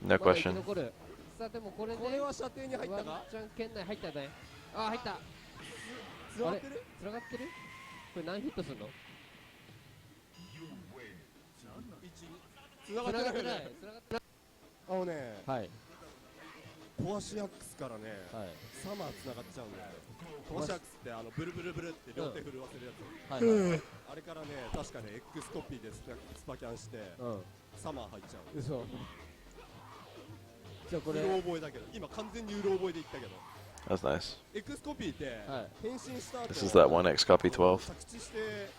[SPEAKER 5] まだ生き
[SPEAKER 1] question.
[SPEAKER 5] 残るさあでもこれで
[SPEAKER 2] これは射程に入っ
[SPEAKER 5] ワン
[SPEAKER 2] たか。
[SPEAKER 5] チャン圏内入ったねあー入った
[SPEAKER 2] 繋がってる。
[SPEAKER 5] 繋がってるこれ何ヒットするの
[SPEAKER 2] 繋が
[SPEAKER 5] 繋がってない
[SPEAKER 2] ってないよね。
[SPEAKER 5] 繋がって
[SPEAKER 2] あのね、
[SPEAKER 5] ない
[SPEAKER 2] ポアシアックスからね、
[SPEAKER 5] はい
[SPEAKER 2] サマー繋がっちゃうんだよ。ポアシアックスってブルブルブルって両手震わせるやつ。
[SPEAKER 5] はいはいはい
[SPEAKER 2] あれからね、確かね、X コピーでスパキャンして、
[SPEAKER 5] うん
[SPEAKER 2] サマー入っちゃう。
[SPEAKER 5] 嘘じゃあこれ
[SPEAKER 2] うろ覚えだけど、今完全にうろ覚えで言ったけど、
[SPEAKER 1] That's nice.
[SPEAKER 2] X コピーって
[SPEAKER 5] はい
[SPEAKER 2] 変身した後、
[SPEAKER 1] This is that 1X copy 12.
[SPEAKER 2] 着地して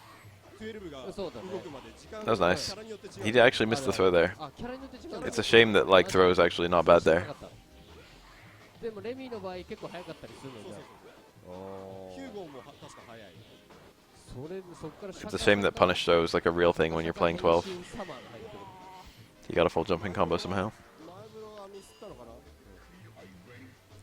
[SPEAKER 2] 12が動
[SPEAKER 5] そうだね
[SPEAKER 2] くまで時間
[SPEAKER 1] That was
[SPEAKER 2] が
[SPEAKER 1] nice.
[SPEAKER 2] キャラによって違う。
[SPEAKER 1] He actually missed the throw there.
[SPEAKER 5] あキャラによって違うんだ
[SPEAKER 1] It's a shame that like throw is actually not bad
[SPEAKER 5] 知らな
[SPEAKER 1] there.
[SPEAKER 5] かったでもレミの場合結構早かったりするのじゃ
[SPEAKER 2] 9号も確か早い。
[SPEAKER 5] それそっから
[SPEAKER 1] It's a shame that punish throw is like a real thing when you're playing 12.
[SPEAKER 5] サマーが入ってくる
[SPEAKER 1] You got a full jumping combo somehow.
[SPEAKER 2] 前風呂はミスったのかな。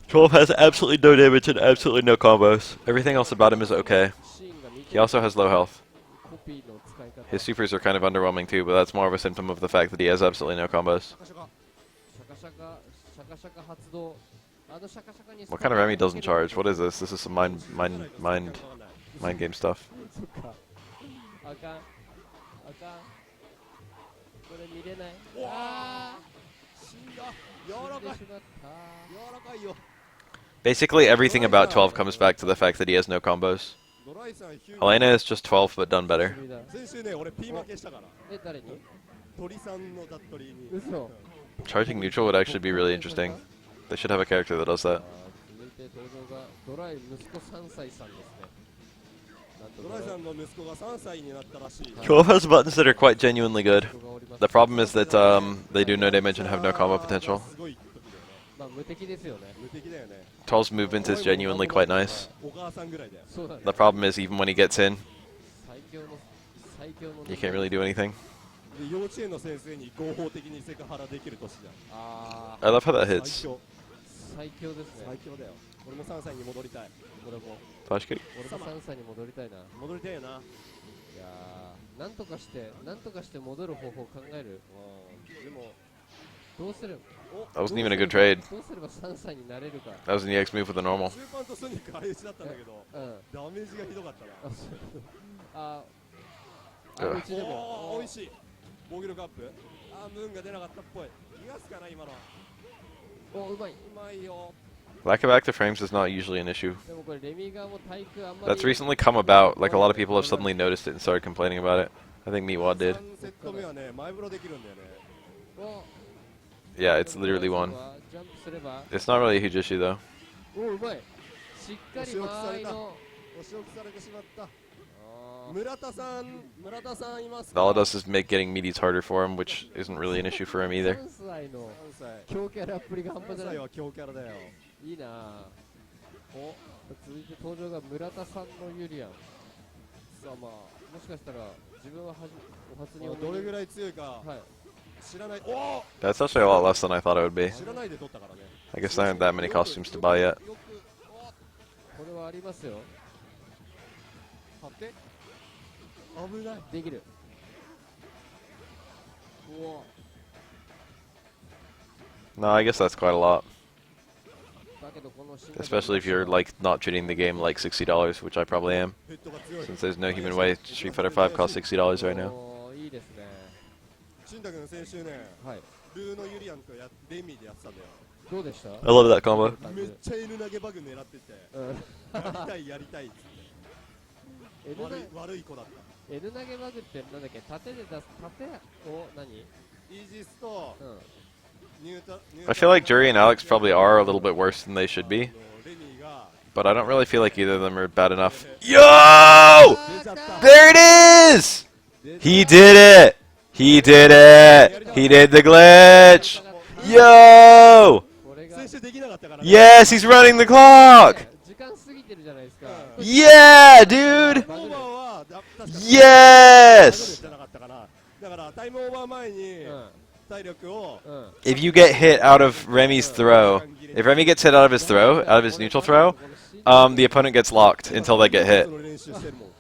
[SPEAKER 1] 12 has absolutely no damage and absolutely no combos. Everything else about him is okay.
[SPEAKER 5] シーンが見
[SPEAKER 1] He also has low health.
[SPEAKER 5] コピーの使い方
[SPEAKER 1] His supers are kind of underwhelming too, but that's more of a symptom of the fact that he has absolutely no combos.
[SPEAKER 2] シャカシャカ。
[SPEAKER 5] シャカシャカ発動あのシャカシャカに
[SPEAKER 1] What kind of Remy doesn't charge? What is this? This is some mind game stuff.
[SPEAKER 5] そっかあかんこれ見れないあ
[SPEAKER 2] 死んだ。柔
[SPEAKER 5] ー
[SPEAKER 2] らかい。
[SPEAKER 5] 死んでしまった
[SPEAKER 2] 柔らかいよ。
[SPEAKER 1] Basically, everything about 12 comes back to the fact that he has no combos.
[SPEAKER 2] ドライさん、ヒュー
[SPEAKER 1] Helena is just 12, but done better.
[SPEAKER 5] 無理だ
[SPEAKER 2] 先週ね、俺ピー負けしたから。
[SPEAKER 5] え誰に
[SPEAKER 2] 鳥さんのダットリーに。
[SPEAKER 5] 嘘
[SPEAKER 1] Charging neutral would actually be really interesting. They should have a character that does that.
[SPEAKER 5] 続いて登場がドライ息子3歳さんですねなんと
[SPEAKER 2] ドライさんの息子が3歳になったらしい。
[SPEAKER 1] 12 has buttons that are quite genuinely good.
[SPEAKER 5] 人がおります
[SPEAKER 1] The problem is that they do no damage and have no combo potential.
[SPEAKER 2] すごい時だよね。
[SPEAKER 5] まあ無敵ですよね
[SPEAKER 2] 無敵だよね。
[SPEAKER 1] 12's movement is genuinely quite nice.
[SPEAKER 2] お母さんぐらいだよ。
[SPEAKER 5] そうだね
[SPEAKER 1] The problem is even when he gets in,
[SPEAKER 5] 最強の
[SPEAKER 1] you can't really do anything.
[SPEAKER 2] で幼稚園の先生に合法的にセクハラできる年じゃん。
[SPEAKER 5] あ
[SPEAKER 1] I love how that
[SPEAKER 2] 最
[SPEAKER 1] hits.
[SPEAKER 2] 強。
[SPEAKER 5] 最強ですね
[SPEAKER 2] 最強だよ。俺も3歳に戻りたい。
[SPEAKER 5] 俺も
[SPEAKER 1] Flashkick.
[SPEAKER 5] 俺も3歳に戻りたいな
[SPEAKER 2] 戻りたいよな。
[SPEAKER 5] いやーなんとかして戻る方法を考える
[SPEAKER 2] でも、
[SPEAKER 5] どうすれば
[SPEAKER 1] That wasn't even a good trade.
[SPEAKER 5] どうすれば3歳になれるか
[SPEAKER 1] That was an EX move with a normal.
[SPEAKER 2] スーパーとソニック相打ちだったんだけど、
[SPEAKER 5] うん
[SPEAKER 2] ダメージがひどかったな。
[SPEAKER 5] あそうああうちでも
[SPEAKER 2] おー、美味しい。防御力アップ。ムーンが出なかったっぽい。逃がすかな、今の。
[SPEAKER 5] おうまい
[SPEAKER 2] うまいよ。
[SPEAKER 1] Lack of active frames is not usually an issue.
[SPEAKER 5] でもこれレミ側も対空あんまり
[SPEAKER 1] That's recently come about. Like a lot of people have suddenly noticed it and started complaining about it. I think Meatwad did.
[SPEAKER 2] 3セット目はね前風呂できるんだよね。
[SPEAKER 5] お
[SPEAKER 1] Yeah, it's literally one.
[SPEAKER 5] ジャンプすれば
[SPEAKER 1] It's not really a huge issue though.
[SPEAKER 5] おうまいしっかり間合いの
[SPEAKER 2] お仕置きされてしまった。
[SPEAKER 5] あー
[SPEAKER 2] 村田さんいます
[SPEAKER 1] All
[SPEAKER 2] か。
[SPEAKER 1] it does is make getting meaties harder for him, which isn't really an issue for him either.
[SPEAKER 5] 3歳の
[SPEAKER 2] 3歳。
[SPEAKER 5] 強キャラっぷりが半端じゃない
[SPEAKER 2] 3歳は強キャラだよ。
[SPEAKER 5] いいなぁお続いて登場が村田さんのユリアンさあまあもしかしたら自分はお初に
[SPEAKER 2] どれぐらい強いか
[SPEAKER 5] はい
[SPEAKER 2] 知らない。おお。
[SPEAKER 1] That's actually a lot less than I thought it would be.
[SPEAKER 2] 知らないで取ったからね。
[SPEAKER 1] I guess there aren't that many costumes to buy yet.
[SPEAKER 2] よく
[SPEAKER 5] これはありますよ
[SPEAKER 2] 貼って危ない。
[SPEAKER 5] できるうわ
[SPEAKER 1] No, I guess that's quite a lot.
[SPEAKER 5] だけどこの進化
[SPEAKER 1] Especially if you're like not treating the game like $60, which I probably am.
[SPEAKER 2] ヘッドが強い。
[SPEAKER 1] Since there's no human way Street Fighter 5 costs $60 right now.
[SPEAKER 5] おーいいですね
[SPEAKER 2] 新太君先週ね
[SPEAKER 5] はい
[SPEAKER 2] ルーのユリアンとレミーでやってたんだよ。
[SPEAKER 5] どうでした
[SPEAKER 1] I love that combo.
[SPEAKER 2] めっちゃ犬投げバグ狙ってて
[SPEAKER 5] うん
[SPEAKER 2] やりたいっつって
[SPEAKER 5] N 投げ
[SPEAKER 2] 悪い子だった。
[SPEAKER 5] N 投げバグってなんだっけ縦で出す縦を何
[SPEAKER 2] イージスと
[SPEAKER 5] うん
[SPEAKER 1] I feel like Jury and Alex probably are a little bit worse than they should be,
[SPEAKER 2] レミーが
[SPEAKER 1] but I don't really feel like either of them are bad enough. Yo!
[SPEAKER 2] 出ちゃった。
[SPEAKER 1] There it is! He did it! He did it! He did the glitch! Yo!
[SPEAKER 5] これが
[SPEAKER 2] 先週できなかったからね。
[SPEAKER 1] Yes, he's running the clock!
[SPEAKER 5] 時間過ぎてるじゃないですか
[SPEAKER 1] Yeah, dude!
[SPEAKER 2] タイムオーバーは確か
[SPEAKER 1] Yes!
[SPEAKER 2] じゃなかったかな。だからタイムオーバー前に
[SPEAKER 5] うん
[SPEAKER 2] 体力を
[SPEAKER 1] If you get hit out of Remy's throw, if Remy gets hit out of his throw, out of his neutral throw, the opponent gets locked until they get hit.
[SPEAKER 2] その練習してるもん。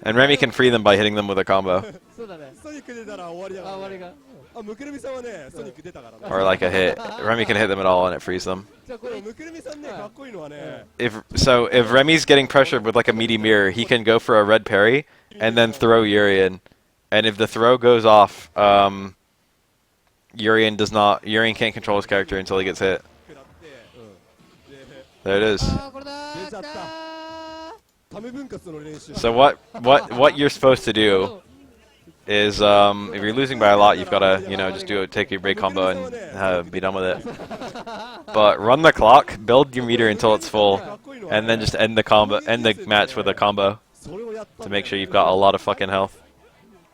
[SPEAKER 1] And Remy can free them by hitting them with a combo.
[SPEAKER 5] そうだね
[SPEAKER 2] ソニック出たら終わりだから、ね。
[SPEAKER 5] あ終わりが
[SPEAKER 2] あ、ムクルミさんはね、ソニック出たからね。
[SPEAKER 1] Or like a hit. Remy can hit them at all and it frees them.
[SPEAKER 5] じゃあこれ
[SPEAKER 2] でもムクルミさんね、かっこいいのはね、
[SPEAKER 1] If Remy's getting pressured with like a meaty mirror, he can go for a red parry and then throw Urian. And if the throw goes off, Urian can't control his character until he gets hit.
[SPEAKER 2] 食らって、で、
[SPEAKER 1] There it is.
[SPEAKER 5] あーこれだ
[SPEAKER 2] 出ちゃったタメ分割の練習。
[SPEAKER 1] So what you're supposed to do is if you're losing by a lot, you've got to just take your break combo and be done with it. But run the clock, build your meter until it's full, and then just end the match with a combo
[SPEAKER 2] それをやった
[SPEAKER 1] to
[SPEAKER 2] んだよ
[SPEAKER 1] make sure you've got a lot of fucking health,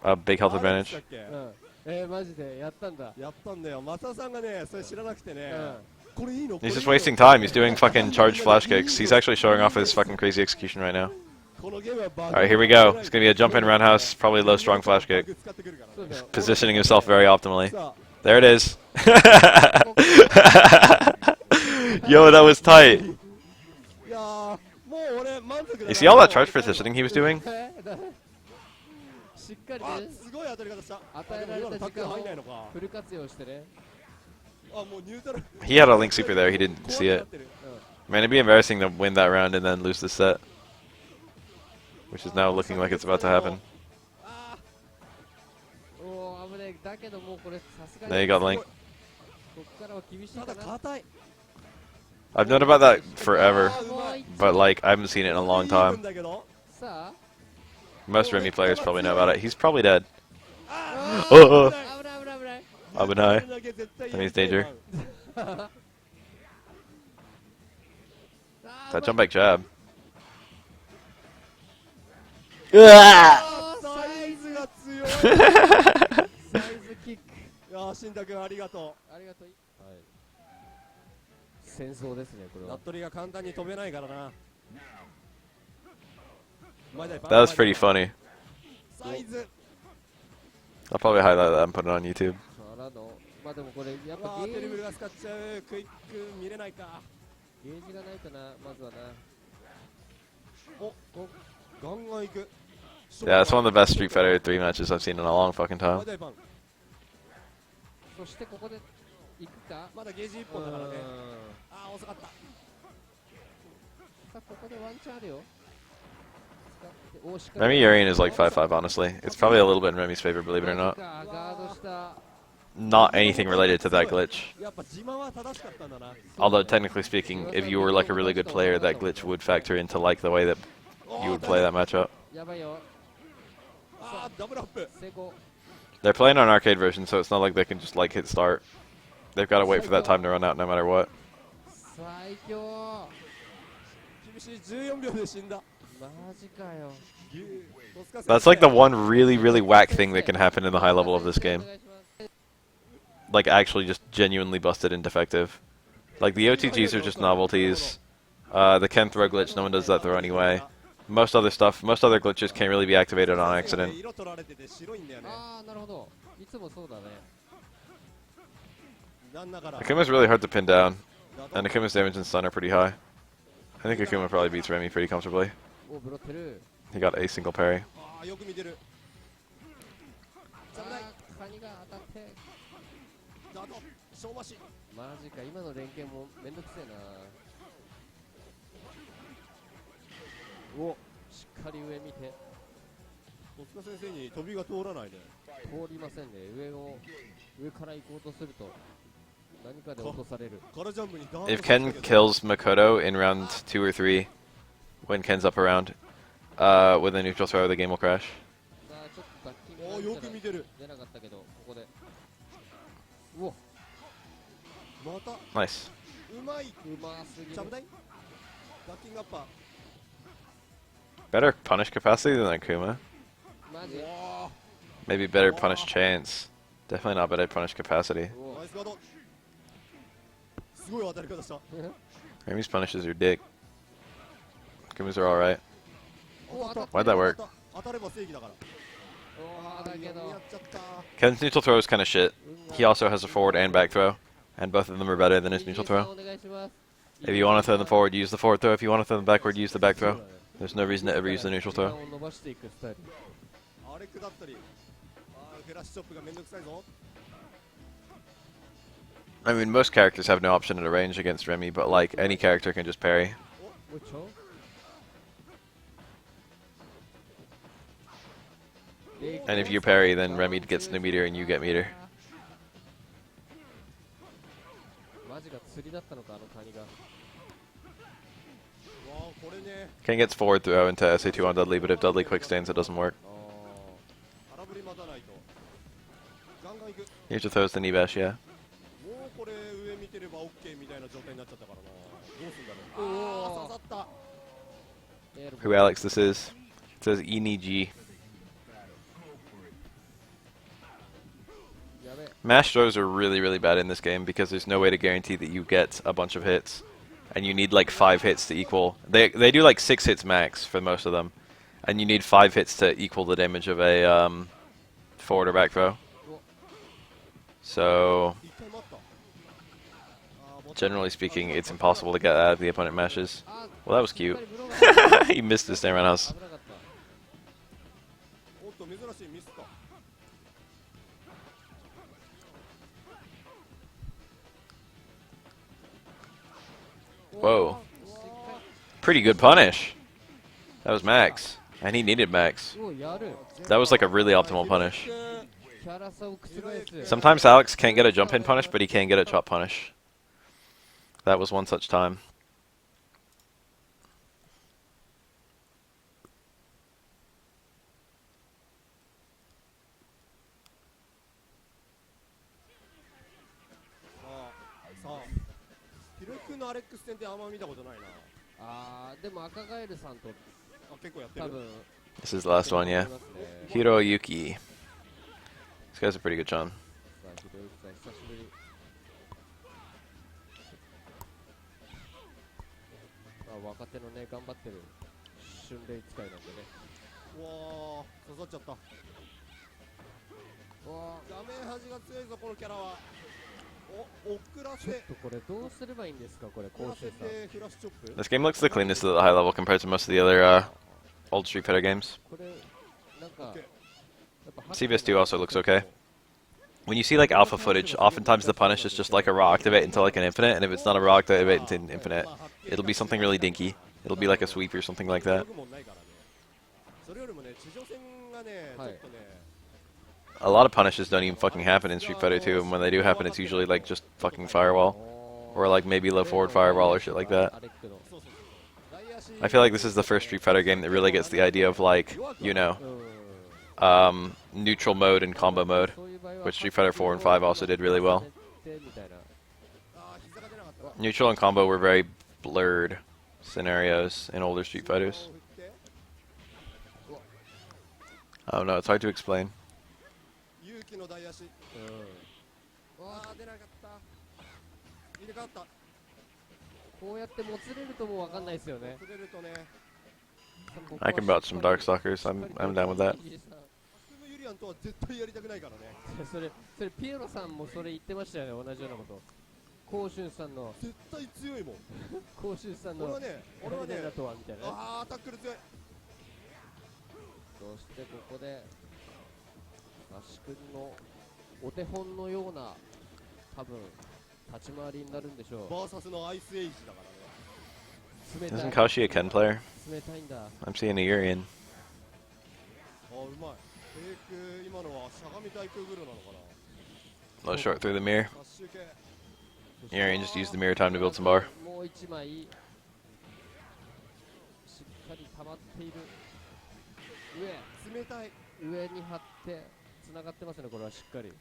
[SPEAKER 1] a big health
[SPEAKER 2] あれだ
[SPEAKER 1] advantage.
[SPEAKER 2] っけ
[SPEAKER 5] うんマジでやったんだ
[SPEAKER 2] やったんだよ。松田さんがね、それ知らなくてね、
[SPEAKER 5] う
[SPEAKER 2] これいいの
[SPEAKER 1] He's just wasting time. He's doing fucking charged flash kicks. He's actually showing off his fucking crazy execution right now.
[SPEAKER 2] このゲームはバグ
[SPEAKER 1] Alright, here we go. It's gonna be a jump in roundhouse, probably low strong flash
[SPEAKER 2] バ
[SPEAKER 1] kick.
[SPEAKER 2] グ使ってくるからね。
[SPEAKER 5] そうだよ
[SPEAKER 1] Positioning himself very optimally.
[SPEAKER 2] さ
[SPEAKER 1] There it is. Yo, that was
[SPEAKER 2] あ、
[SPEAKER 1] tight.
[SPEAKER 2] いやー、もう俺満足だな。
[SPEAKER 1] You see all that charge positioning he was doing?
[SPEAKER 5] しっかり
[SPEAKER 2] あ、
[SPEAKER 5] ね
[SPEAKER 2] すごい当たり方した。
[SPEAKER 5] 与えられた
[SPEAKER 2] あでも今のタックル
[SPEAKER 5] 時間を
[SPEAKER 2] 入んないのか。
[SPEAKER 5] フル活用してね
[SPEAKER 2] あ、もうニュートラル。
[SPEAKER 1] He had a link sweeper there. He didn't
[SPEAKER 2] 怖
[SPEAKER 1] see
[SPEAKER 2] くな
[SPEAKER 1] it.
[SPEAKER 2] ってる。
[SPEAKER 1] Man, it'd be embarrassing to win that round and then lose the set. Which is now looking like it's about to happen.
[SPEAKER 2] あ
[SPEAKER 5] おー危ねえだけどもうこれさすがに
[SPEAKER 1] There you got Link.
[SPEAKER 5] こっからは厳しい
[SPEAKER 2] ー、
[SPEAKER 5] かな
[SPEAKER 2] ただ硬い。
[SPEAKER 1] I've known about that forever,
[SPEAKER 2] あー、うまい。
[SPEAKER 1] but like I haven't seen it in a long
[SPEAKER 2] いい
[SPEAKER 1] time.
[SPEAKER 2] んだけど。
[SPEAKER 5] さあ
[SPEAKER 1] Most Remy players probably know about it. He's probably dead.
[SPEAKER 2] あ
[SPEAKER 1] おお
[SPEAKER 2] ー、
[SPEAKER 5] 危ない危ない危ない
[SPEAKER 1] 危ない。
[SPEAKER 2] だけ絶対
[SPEAKER 1] That means danger.
[SPEAKER 5] あ
[SPEAKER 1] That jump back jab.
[SPEAKER 5] あー
[SPEAKER 2] サイズが強い。
[SPEAKER 5] サイズキック
[SPEAKER 2] いやー、新太君ありがと
[SPEAKER 5] ありがとうはい戦争ですねこれ
[SPEAKER 2] う。
[SPEAKER 5] は
[SPEAKER 2] ナットリが簡単に飛べないからな。
[SPEAKER 1] That was pretty funny.
[SPEAKER 2] サイズ。
[SPEAKER 1] I'll probably highlight that and put it on YouTube.
[SPEAKER 5] からのまあでもこれやっ
[SPEAKER 2] うわー、
[SPEAKER 5] ぱゲージ
[SPEAKER 2] テレビが使っちゃう。クイック見れないか。
[SPEAKER 5] ゲージがないとなまずはな
[SPEAKER 2] お、ガンガン行く。
[SPEAKER 1] Yeah, it's one of the best Street Fighter 3 matches I've seen in a long fucking
[SPEAKER 2] ま
[SPEAKER 1] time.
[SPEAKER 2] だパン。
[SPEAKER 5] そしてここで行くか
[SPEAKER 2] まだゲージ1本だからね。
[SPEAKER 5] うん
[SPEAKER 2] あー、遅かった。
[SPEAKER 5] さあここでワンチャンあるよ使っておしっかり
[SPEAKER 1] Remy Urian is like 5'5", honestly. It's probably a little bit in Remy's favor, believe it or not.
[SPEAKER 5] ガードした
[SPEAKER 1] not anything related to that glitch.
[SPEAKER 2] やっぱ自慢は正しかったんだな。
[SPEAKER 1] Although technically speaking, if you were like a really good player, that glitch would factor into like the way that you would play that matchup.
[SPEAKER 5] やばいよ。
[SPEAKER 2] あーダブルアップ。
[SPEAKER 5] 成功。
[SPEAKER 1] They're playing on arcade version, so it's not like they can just like hit start. They've got to wait for that time to run out no matter what.
[SPEAKER 5] 最強。
[SPEAKER 2] 厳しい14秒で死んだ。
[SPEAKER 5] マジかよ。
[SPEAKER 1] That's like the one really, really whack thing that can happen in the high level of this game. Like actually just genuinely busted and defective. Like the OTGs are just novelties. The Ken throw glitch, no one does that throw anyway. Most other stuff, most other glitches can't really be activated on accident.
[SPEAKER 2] 色取られてて白いんだよね。
[SPEAKER 5] ああ、なるほど。いつもそうだね。
[SPEAKER 2] なんだから。
[SPEAKER 1] Akuma's really hard to pin down, and Akuma's damage and stun are pretty high. I think Akuma probably beats Remy pretty comfortably.
[SPEAKER 5] お、ブロってる。
[SPEAKER 1] He got a single parry.
[SPEAKER 2] あーよく見てる。
[SPEAKER 5] あー、カニが当たって。
[SPEAKER 2] だと小マシ。
[SPEAKER 5] マジか、今の連携もめんどくせえな。お、しっかり上見て。
[SPEAKER 2] 戸塚先生に飛びが通らないね。
[SPEAKER 5] 通りませんね。上から行こうとすると何かで落とされる。
[SPEAKER 2] カラジャンプにダーン
[SPEAKER 1] If Ken kills Makoto in round 2 or 3, when Ken's up around, with a neutral throw, the game will crash.
[SPEAKER 5] さあ、ちょっとダッキング
[SPEAKER 2] おーよく見てる。
[SPEAKER 5] 出なかったけど、ここで。うお、
[SPEAKER 2] また
[SPEAKER 1] Nice.
[SPEAKER 2] うまい。
[SPEAKER 5] うますぎる。
[SPEAKER 2] ちゃぶ台ダッキングアッパー。
[SPEAKER 1] Better punish capacity than Akuma.
[SPEAKER 5] マジ。
[SPEAKER 2] わ
[SPEAKER 1] Maybe better punish chance. Definitely not better punish capacity.
[SPEAKER 2] ー
[SPEAKER 5] お
[SPEAKER 2] ナイスガード。すごい当たり方した。
[SPEAKER 1] Remy's punishes are dick. Akuma's are alright.
[SPEAKER 5] お、当たっ
[SPEAKER 1] Why'd that work?
[SPEAKER 2] 当たれば正義だから。
[SPEAKER 5] おー、だけ
[SPEAKER 2] や
[SPEAKER 5] ど
[SPEAKER 2] っ。ちゃった。
[SPEAKER 1] Ken's neutral throw is kind of shit. He also has a forward and back throw, and both of them are better than his neutral throw.
[SPEAKER 5] お願いします。
[SPEAKER 1] If you want to throw them forward, use the forward throw. If you want to throw them backward, use the back throw. There's no reason to ever use the neutral
[SPEAKER 5] 時間
[SPEAKER 1] throw.
[SPEAKER 5] を伸ばしていくスタイル。
[SPEAKER 2] あれ下ったり。あーフラッシュチョップがめんどくさいぞ。
[SPEAKER 1] I mean, most characters have no option at a range against Remy, but like any character can just parry.
[SPEAKER 5] おいちょ。
[SPEAKER 1] And if you parry, then Remy gets no meter and you get meter.
[SPEAKER 5] マジが釣りだったのか、あのカニが。
[SPEAKER 2] わーこれね。
[SPEAKER 1] Ken gets forward throw into SA2 on Dudley, but if Dudley quick stands, it doesn't work.
[SPEAKER 5] あ
[SPEAKER 2] 空振り待たないと。ガンガンいく。
[SPEAKER 1] Neutral throws the knee bash, yeah.
[SPEAKER 2] もうこれ上見てれば OK みたいな状態になっちゃったからな。どうすんだろう。あー刺さった。
[SPEAKER 5] ー、エルボ
[SPEAKER 1] Who Alex this is? It says Eniji.
[SPEAKER 5] やべ。
[SPEAKER 1] Mash throws are really, really bad in this game because there's no way to guarantee that you get a bunch of hits. And you need like 5 hits to equal. They do like 6 hits max for most of them. And you need 5 hits to equal the damage of a forward or back throw. So,
[SPEAKER 2] 一回待った。あーボタン
[SPEAKER 1] generally speaking, it's impossible to get out of the opponent mashes.
[SPEAKER 5] あ、
[SPEAKER 1] Well, that was
[SPEAKER 5] しっ
[SPEAKER 1] cute.
[SPEAKER 5] かりブローが
[SPEAKER 1] He missed his stand roundhouse.
[SPEAKER 5] 危なかった。
[SPEAKER 2] おっと珍しいミスった。
[SPEAKER 1] Whoa. Pretty good punish. That was max. And he needed max.
[SPEAKER 5] お、やる。
[SPEAKER 1] That was like a really optimal punish.
[SPEAKER 5] キャラさを覆す。
[SPEAKER 1] Sometimes Alex can't get a jump in punish, but he can get a chop punish. That was one such time.
[SPEAKER 2] さあヒロキ君のアレックス戦ってあんま見たことないな。
[SPEAKER 5] あー、でも赤ガエルさんと
[SPEAKER 2] あ結構やってる。
[SPEAKER 5] 多分
[SPEAKER 1] This is the last one, yeah.
[SPEAKER 5] いますね。
[SPEAKER 1] Hiroyuki. This guy's a pretty good Chon.
[SPEAKER 5] さあ、ひろゆきさん久しぶり。まあ、若手のね、頑張ってる春麗使いなんでね。
[SPEAKER 2] うわー刺さっちゃった。
[SPEAKER 5] わあ、
[SPEAKER 2] 画面端が強いぞこのキャラは。お遅らせ
[SPEAKER 5] ちょっとこれどうすればいいんですか、これ、
[SPEAKER 2] 遅らせ
[SPEAKER 5] 講習さん。
[SPEAKER 2] てフラッシュチョップ。
[SPEAKER 1] This game looks the cleanest at the high level compared to most of the other old Street Fighter games.
[SPEAKER 5] これ、なんか、やっぱ
[SPEAKER 1] CVS2 also looks okay. When you see like alpha footage, oftentimes the punish is just like a raw activate into like an infinite, and if it's not a raw activate into an infinite, it'll be something really dinky. It'll be like a sweep or something like that.
[SPEAKER 2] それよりもね地上戦がねちょ
[SPEAKER 5] はい
[SPEAKER 2] っとね
[SPEAKER 1] a lot of punishes don't even fucking happen in Street Fighter 2, and when they do happen, it's usually like just fucking firewall, or like maybe low forward fireball or shit like that.
[SPEAKER 2] そうそうそう大足
[SPEAKER 1] I feel like this is the first Street Fighter game that really gets the idea of like, you know,
[SPEAKER 5] うん
[SPEAKER 1] neutral mode and combo mode,
[SPEAKER 5] そういう場合は
[SPEAKER 1] which Street Fighter 4 and 5 also did really well.
[SPEAKER 5] みたいな
[SPEAKER 2] あー膝が出なかった
[SPEAKER 1] Neutral and combo were very blurred scenarios in older Street Fighters.
[SPEAKER 2] 振って
[SPEAKER 1] I don't know, it's hard to explain.
[SPEAKER 2] 勇気の大足
[SPEAKER 5] うん
[SPEAKER 2] あー出なかった入れ替わった
[SPEAKER 5] こうやってもつれるともうわかんないですよね。
[SPEAKER 2] 触れるとね
[SPEAKER 1] I can vouch some Darkstalkers. I'm down with that.
[SPEAKER 2] アクムユリアンとは絶対やりたくないからね
[SPEAKER 5] それピエロさんもそれ言ってましたよね、同じようなこと。コウシュンさんの
[SPEAKER 2] 絶対強いもん
[SPEAKER 5] コウシュンさんの
[SPEAKER 2] 俺はね俺はね
[SPEAKER 5] だとはみたいな。
[SPEAKER 2] あータックル強い
[SPEAKER 5] そしてここで足君のお手本のような多分立ち回りになるんでしょう。
[SPEAKER 2] バーサスのアイスエイジだからね
[SPEAKER 5] 冷た
[SPEAKER 1] Isn't
[SPEAKER 5] い
[SPEAKER 1] Kashi a Ken player?
[SPEAKER 5] 冷たいんだ。
[SPEAKER 1] I'm seeing a Urian.
[SPEAKER 2] あーうまい低空今のはしゃがみ対空グルなのかな
[SPEAKER 1] Low short through the mirror.
[SPEAKER 2] ダッシュ系
[SPEAKER 1] Urian just used the mirror time to build some bar.
[SPEAKER 5] もう一枚しっかり溜まっている。
[SPEAKER 2] 冷たい
[SPEAKER 5] 上に張って繋がってますね、これはしっかり。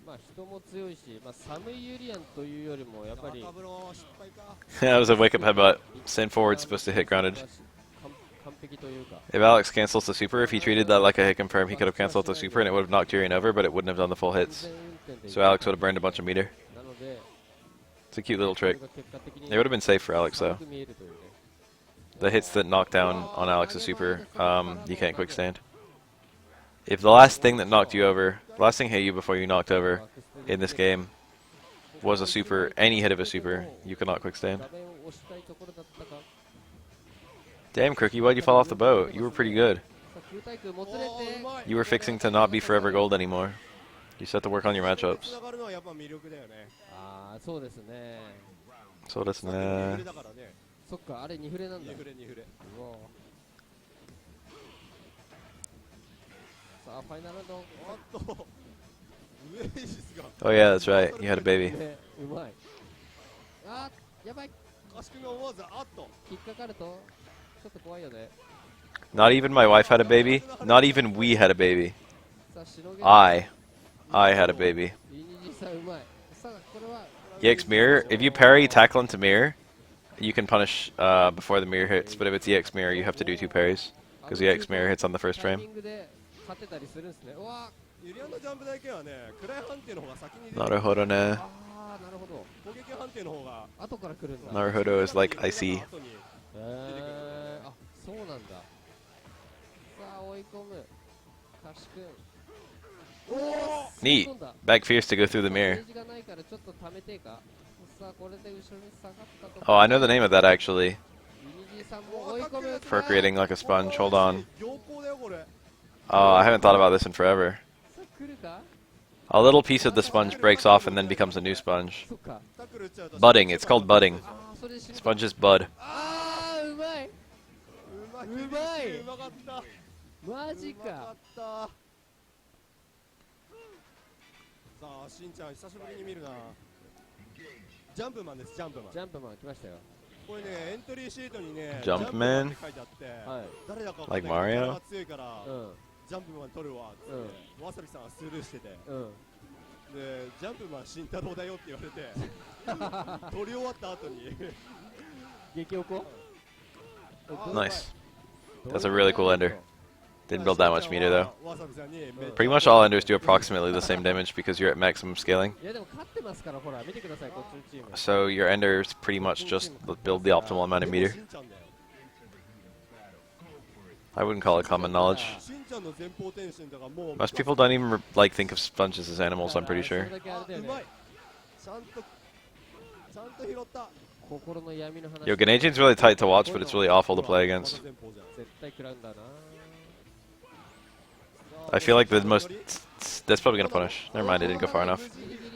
[SPEAKER 5] まあ人も強いし、まあ、寒いユリアンというよりもやっぱり
[SPEAKER 2] 赤ブロ失敗か
[SPEAKER 1] That was a wake up headbutt. Send forward, supposed to hit grounded.
[SPEAKER 5] 完璧というか。
[SPEAKER 1] If Alex cancels the super, if he treated that like a hit confirm, he could have canceled the super and it would have knocked Urian over, but it wouldn't have done the full hits.
[SPEAKER 5] 安全運転で
[SPEAKER 1] So Alex would have burned a bunch of meter.
[SPEAKER 5] なので、
[SPEAKER 1] It's a cute little
[SPEAKER 5] それ
[SPEAKER 1] trick.
[SPEAKER 5] が結果的に
[SPEAKER 1] It would have been safe for Alex
[SPEAKER 5] 寒
[SPEAKER 1] though.
[SPEAKER 5] く見えるというね。
[SPEAKER 1] The hits that knock down on Alex's super, you can't quick stand. If the last thing that knocked you over, the last thing hit you before you knocked over in this game was a super, any hit of a super, you could not quick stand.
[SPEAKER 5] 画面を押したいところだったか。
[SPEAKER 1] Damn, Crookie, why'd you fall off the boat? You were pretty good.
[SPEAKER 5] さあ空対空もつれて、
[SPEAKER 2] おーうまい
[SPEAKER 1] You were fixing to not be forever gold anymore. You set to work on your
[SPEAKER 2] つ
[SPEAKER 1] matchups.
[SPEAKER 2] ながるのはやっぱ魅力だよね
[SPEAKER 5] ああそうですね。
[SPEAKER 1] そうですね。
[SPEAKER 2] 2フレだからね
[SPEAKER 5] そっか、あれ2フレなんだ。
[SPEAKER 2] 2フレ2フレ
[SPEAKER 5] うわさあファイナルラウンド。
[SPEAKER 2] あっとウェイジスが
[SPEAKER 1] Oh yeah, that's right. You had a baby.
[SPEAKER 5] ねうまい。あーやばい。
[SPEAKER 2] カシ君が思わずあっと
[SPEAKER 5] 引っかかるとちょっと怖いよね。
[SPEAKER 1] Not even my wife had a baby. Not even we had a baby.
[SPEAKER 5] さあしのげ。
[SPEAKER 1] I had a baby.
[SPEAKER 5] イニジさんうまい。さあこれは
[SPEAKER 1] EX mirror. If you parry tackle into mirror, you can punish before the mirror hits. But if it's EX mirror, you have to do 2 parries because EX mirror hits on the first
[SPEAKER 5] タイ
[SPEAKER 1] frame.
[SPEAKER 5] ミングで勝てたりするんですね。うわ
[SPEAKER 2] ユリアンのジャンプ台系はね暗い判定の方が先に出て
[SPEAKER 1] なるほどね。
[SPEAKER 5] あーなるほど。
[SPEAKER 2] 攻撃判定の方が
[SPEAKER 5] 後から来るんだ。
[SPEAKER 1] Naruhodo is like I see.
[SPEAKER 2] 後に
[SPEAKER 5] あそうなんだ。さあ追い込む。カシ君。おお
[SPEAKER 1] Neat. Back fierce to go through the mirror.
[SPEAKER 5] がないからちょっと溜めてか。さあこれで後ろに下がったと。
[SPEAKER 1] Oh, I know the name of that actually.
[SPEAKER 5] イニジさんも追い込む。
[SPEAKER 1] For creating like a sponge. Hold on.
[SPEAKER 2] 良好だよこれ
[SPEAKER 1] Oh, I haven't thought about this in forever.
[SPEAKER 5] さあ来るか。
[SPEAKER 1] A little piece of the sponge breaks off and then becomes a new sponge.
[SPEAKER 5] そっか。
[SPEAKER 2] タックル打っちゃうと
[SPEAKER 1] Budding. It's called budding.
[SPEAKER 5] あーそれで死ぬ。
[SPEAKER 1] Sponges bud.
[SPEAKER 5] あーうまい。
[SPEAKER 2] うま
[SPEAKER 5] うまい
[SPEAKER 2] うまかった
[SPEAKER 5] マジ
[SPEAKER 2] うまか
[SPEAKER 5] か。
[SPEAKER 2] ったさあしんちゃん久しぶりに見るなジャンプマンですジャンプマン
[SPEAKER 5] ジャンプマン来ましたよ。
[SPEAKER 2] これねエントリーシートにね
[SPEAKER 1] ジャンプマン
[SPEAKER 2] って書いてあって、
[SPEAKER 5] はい。
[SPEAKER 2] 誰だかわかんない
[SPEAKER 1] Like
[SPEAKER 2] けど
[SPEAKER 1] Mario？
[SPEAKER 2] キャラが強いから、
[SPEAKER 5] うん
[SPEAKER 2] ジャンプマン取るわっつって、わさびさんはスルーしてて
[SPEAKER 5] うん。
[SPEAKER 2] でジャンプマン慎太郎だよって言われて取り終わった後に
[SPEAKER 5] 激おこ。
[SPEAKER 1] Nice. That's a really cool ender. Didn't build that much meter though.
[SPEAKER 2] わさびさんにめっちゃ
[SPEAKER 1] Pretty much all enders do approximately the same damage because you're at maximum scaling.
[SPEAKER 5] いやでも勝ってますからほら見てくださいこっちのチーム。
[SPEAKER 1] So your enders pretty much just build the optimal amount of
[SPEAKER 2] でも
[SPEAKER 1] meter.
[SPEAKER 2] しんちゃんだよ
[SPEAKER 1] I wouldn't call it common knowledge.
[SPEAKER 2] しんちゃんの前方転身だからもう
[SPEAKER 1] Most people don't even like think of sponges as animals. I'm pretty
[SPEAKER 5] そ
[SPEAKER 1] sure.
[SPEAKER 5] れだけあれだよ
[SPEAKER 2] うまい
[SPEAKER 5] ね。
[SPEAKER 2] ちゃんと拾った
[SPEAKER 5] 心の闇の話。
[SPEAKER 1] Yo, Ganadian's really tight to watch, but it's really awful to play against.
[SPEAKER 2] 前方じゃん
[SPEAKER 5] 絶対食らうんだな。
[SPEAKER 1] I feel like the most. That's probably gonna punish. Never mind, I didn't go far enough.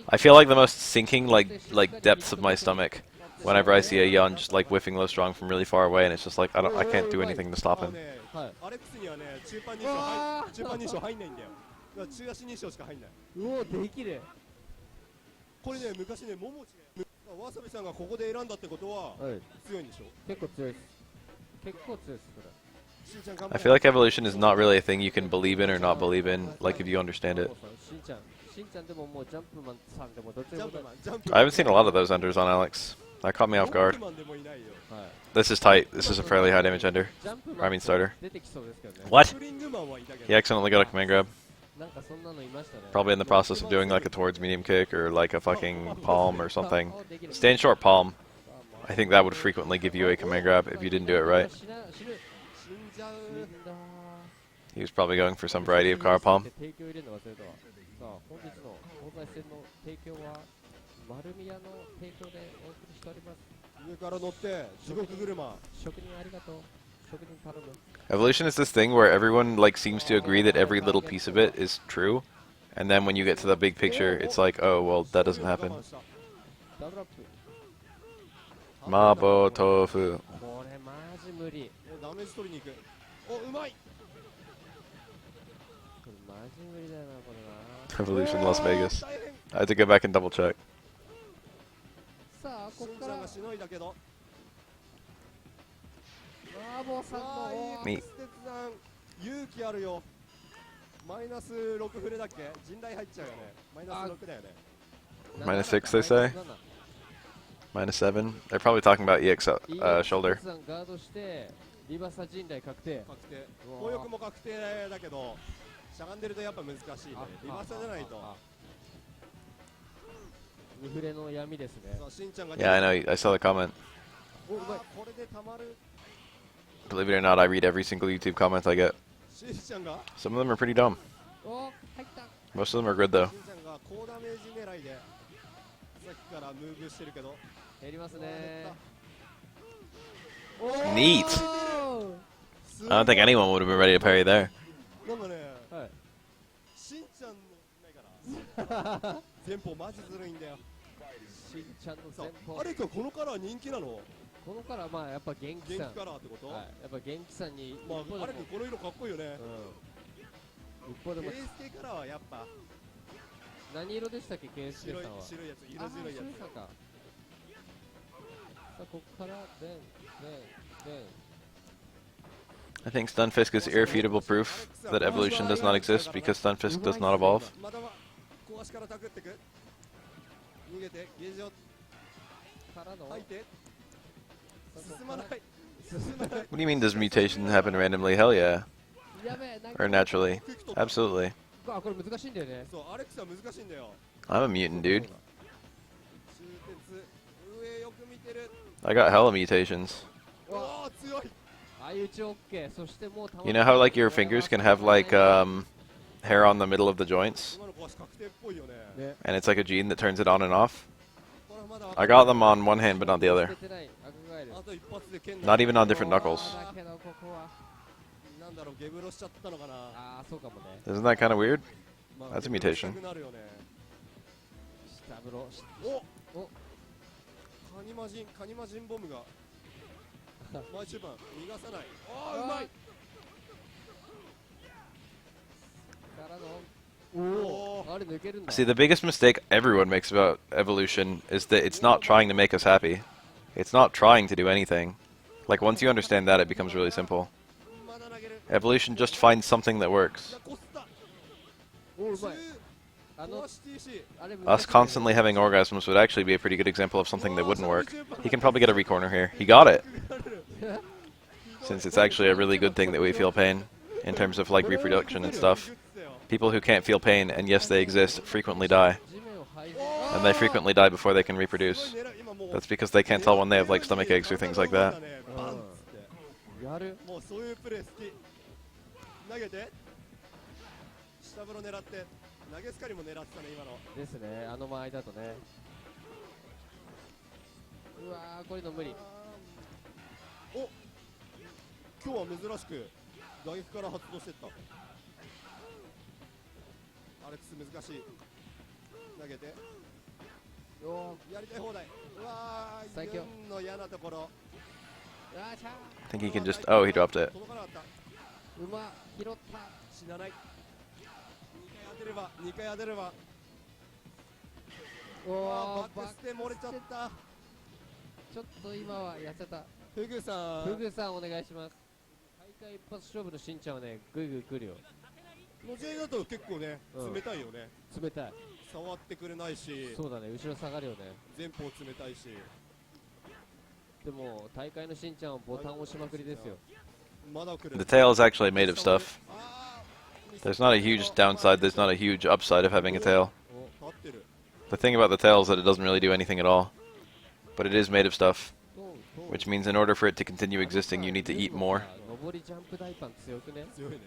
[SPEAKER 1] I feel like the most sinking like depths of my stomach whenever I see a Yun just like whiffing low strong from really far away, and it's just like I can't do anything to stop
[SPEAKER 2] あの
[SPEAKER 1] him.
[SPEAKER 2] ね、
[SPEAKER 5] はい
[SPEAKER 2] アレックスにはね、中盤2章中盤2章入んないんだよ。だから中足2章しか入んない。
[SPEAKER 5] うおできる。
[SPEAKER 2] これね、昔ね、桃地がわさびさんがここで選んだってことは
[SPEAKER 5] はい
[SPEAKER 2] 強いんでしょ。
[SPEAKER 5] 結構強いです。結構強いですこれ。
[SPEAKER 2] しんちゃん頑張
[SPEAKER 1] I
[SPEAKER 2] れ。
[SPEAKER 1] feel like evolution is not really a thing you can believe in or not believe in, like if you understand it.
[SPEAKER 5] しんちゃんでももうジャンプマンさんでもどっちでもない。
[SPEAKER 2] ジャンプマン、ジャンプマン。
[SPEAKER 1] I haven't seen a lot of those enders on Alex. That caught me off
[SPEAKER 2] ジャン
[SPEAKER 1] guard.
[SPEAKER 2] プマンでもいないよ。
[SPEAKER 5] はい
[SPEAKER 1] This is tight. This is a fairly high damage ender.
[SPEAKER 5] ジャンプ
[SPEAKER 1] I mean starter.
[SPEAKER 5] 出てきそうですけどね。
[SPEAKER 1] What?
[SPEAKER 2] スプリングマンはいたけど。
[SPEAKER 1] He accidentally got a command grab.
[SPEAKER 5] なんかそんなのいましたね。
[SPEAKER 1] Probably in the process of doing like a towards medium kick or like a fucking palm or something. Stand short palm. I think that would frequently give you a command grab if you didn't do it right.
[SPEAKER 5] 死ぬ
[SPEAKER 2] 死んじゃう。
[SPEAKER 1] He was probably going for some variety of car palm.
[SPEAKER 5] 提供入れるの忘れたわ。さあ本日の東西線の提供は丸宮の提供でお送りしております。
[SPEAKER 2] 上から乗って地獄車。
[SPEAKER 5] 職人ありがとう。職人頼む。
[SPEAKER 1] Evolution is this thing where everyone like seems to agree that every little piece of it is true, and then when you get to the big picture, it's like, oh well, that doesn't happen.
[SPEAKER 5] ダブルアップ。
[SPEAKER 1] Mabo tofu.
[SPEAKER 5] これマジ無理。
[SPEAKER 2] ダメージ取りに行く。お、うまい。
[SPEAKER 5] これマジ無理だよなこれな。
[SPEAKER 1] Evolution Las Vegas.
[SPEAKER 2] 大変。
[SPEAKER 1] I had to go back and double check.
[SPEAKER 5] さあこ
[SPEAKER 2] しん
[SPEAKER 5] っから
[SPEAKER 2] ちゃんがしのいだけど。
[SPEAKER 5] マーボーさんの
[SPEAKER 2] わあ、
[SPEAKER 1] み
[SPEAKER 2] いい決断。勇気あるよ。マイナス6フレだっけ？陣雷入っちゃうよね。マイナス6だよね。
[SPEAKER 1] Minus 6, they say? Minus 7. They're probably talking about EX shoulder.
[SPEAKER 5] ガードしてリバーサ陣雷確定。
[SPEAKER 2] 確定。
[SPEAKER 5] うわ
[SPEAKER 2] 攻力も確定だけど、しゃがんでるとやっぱ難しいね。リバーサじゃないと。
[SPEAKER 5] ニフレの闇ですね。
[SPEAKER 2] さあ、しんちゃんが。
[SPEAKER 1] Yeah, I know. I saw the comment.
[SPEAKER 5] おうまい。
[SPEAKER 2] これでたまる。
[SPEAKER 1] Believe it or not, I read every single YouTube comment I get.
[SPEAKER 2] しんちゃんが。
[SPEAKER 1] Some of them are pretty dumb.
[SPEAKER 5] お入った。
[SPEAKER 1] Most of them are good though.
[SPEAKER 2] しんちゃんが高ダメージ狙いでさっきからムーブしてるけど。
[SPEAKER 5] 減りますね。
[SPEAKER 1] Neat. I don't think anyone would have been ready to parry there.
[SPEAKER 2] なんかね、
[SPEAKER 5] はい。
[SPEAKER 2] しんちゃんのないから前方マジずるいんだよ。
[SPEAKER 5] しんちゃんの前方。
[SPEAKER 2] アレクはこのカラー人気なの？
[SPEAKER 5] このカラーまあやっぱ元気さん。
[SPEAKER 2] 元気カラーってこと？
[SPEAKER 5] はい。やっぱ元気さんに
[SPEAKER 2] まあ
[SPEAKER 5] 一歩でも
[SPEAKER 2] アレクこの色かっこいいよね。
[SPEAKER 5] うん。一歩でも
[SPEAKER 2] ケース系カラーはやっぱ
[SPEAKER 5] 何色でしたっけ KSK さん
[SPEAKER 2] 白い
[SPEAKER 5] は。
[SPEAKER 2] 白いやつ、色白いやつ。
[SPEAKER 5] あー白さか。さあこっからでん。
[SPEAKER 1] I think Stunfisk is irrefutable proof that evolution does not exist because Stunfisk does not evolve.
[SPEAKER 2] まだ小足からタクってく。逃げてゲージを
[SPEAKER 5] からの
[SPEAKER 2] 吐いて。
[SPEAKER 5] さあ
[SPEAKER 2] 進まない。
[SPEAKER 5] 進まない。
[SPEAKER 1] What do you mean does mutation happen randomly? Hell yeah.
[SPEAKER 5] やべえなんか
[SPEAKER 1] Or naturally. Absolutely.
[SPEAKER 5] あこれ難しいんだよね。
[SPEAKER 2] そう、アレクサは難しいんだよ。
[SPEAKER 1] I'm a mutant, dude.
[SPEAKER 2] 中鉄、上よく見てる。
[SPEAKER 1] I got hella mutations.
[SPEAKER 2] おお、強い。
[SPEAKER 5] 相打ち OK。そしてもうたま
[SPEAKER 1] You know how like your fingers can have like hair on the middle of the joints?
[SPEAKER 2] 今の小足確定っぽいよね。
[SPEAKER 5] ね。
[SPEAKER 1] And it's like a gene that turns it on and off?
[SPEAKER 2] これはまだ
[SPEAKER 1] I got them on one hand but not the
[SPEAKER 5] 捨
[SPEAKER 1] other.
[SPEAKER 5] ててない赤ガエル。
[SPEAKER 2] あと一発で剣
[SPEAKER 1] Not even on different
[SPEAKER 5] だ
[SPEAKER 1] knuckles.
[SPEAKER 5] けどここは
[SPEAKER 2] なんだろう、ゲブロしちゃったのかな。
[SPEAKER 5] ああそうかもね。
[SPEAKER 1] Isn't that kind of weird?
[SPEAKER 2] ま
[SPEAKER 1] That's a
[SPEAKER 2] ゲブロ
[SPEAKER 1] mutation.
[SPEAKER 2] したくなるよね。
[SPEAKER 5] 下風呂。
[SPEAKER 2] お
[SPEAKER 5] お
[SPEAKER 2] カニマジンボムが前中盤逃がさない。ああ、うまい。
[SPEAKER 5] からのおおあれ抜けるんだ。
[SPEAKER 1] See, the biggest mistake everyone makes about evolution is that it's not trying to make us happy. It's not trying to do anything. Like, once you understand that, it becomes really simple.
[SPEAKER 2] まだ投げる。
[SPEAKER 1] Evolution just finds something that works.
[SPEAKER 2] こすった。
[SPEAKER 5] おうまい。あの
[SPEAKER 2] コアシ TC。
[SPEAKER 5] あれ
[SPEAKER 1] Us constantly having orgasms would actually be a pretty good example of something that wouldn't work. He can probably get a recorner here. He got it! Since it's actually a really good thing that we feel pain in terms of like reproduction and stuff. People who can't feel pain, and yes they exist, frequently die.
[SPEAKER 5] 地面を這い
[SPEAKER 1] And they frequently die before they can reproduce. That's because they can't tell when they have like stomach aches or things like that.
[SPEAKER 2] バンっつって
[SPEAKER 5] やる。
[SPEAKER 2] もうそういうプレー好き。投げて下風呂狙って投げスカリも狙ってたね今の。
[SPEAKER 5] ですねあの間合いだとね。うわーこういうの無理。
[SPEAKER 2] お今日は珍しく打撃から発動してった。アレックス難しい。投げて
[SPEAKER 5] お
[SPEAKER 2] やりたい放題。うわー
[SPEAKER 5] 最強。
[SPEAKER 2] ユンの嫌なところ。
[SPEAKER 5] あーちゃ
[SPEAKER 1] I think he can just. Oh, he dropped it.
[SPEAKER 2] 届かなかった。
[SPEAKER 5] ー。馬拾った。
[SPEAKER 2] 死なない。2回当てれば、2回当てれば。
[SPEAKER 5] おー、
[SPEAKER 2] バックステ漏れちゃった。
[SPEAKER 5] ちょっと今は痩せた。
[SPEAKER 2] フグさん。
[SPEAKER 5] フグさんお願いします。大会一発勝負のしんちゃんはね、グイグイ来るよ。
[SPEAKER 2] の試合だと結構ね、冷たいよね。
[SPEAKER 5] 冷たい。
[SPEAKER 2] 触ってくれないし、
[SPEAKER 5] そうだね、後ろ下がるよね。
[SPEAKER 2] 前方冷たいし。
[SPEAKER 5] でも大会のしんちゃんはボタン押しまくりですよ。
[SPEAKER 2] まだ来る。
[SPEAKER 1] The tail is actually made of stuff.
[SPEAKER 2] あー
[SPEAKER 1] There's not a huge downside. There's not a huge upside of having a tail.
[SPEAKER 2] 立ってる。
[SPEAKER 1] The thing about the tail is that it doesn't really do anything at all. But it is made of stuff,
[SPEAKER 5] そうそう
[SPEAKER 1] which means in order for it to continue existing, you need to eat more.
[SPEAKER 5] 上りジャンプ大パン強くね。
[SPEAKER 2] 強いね。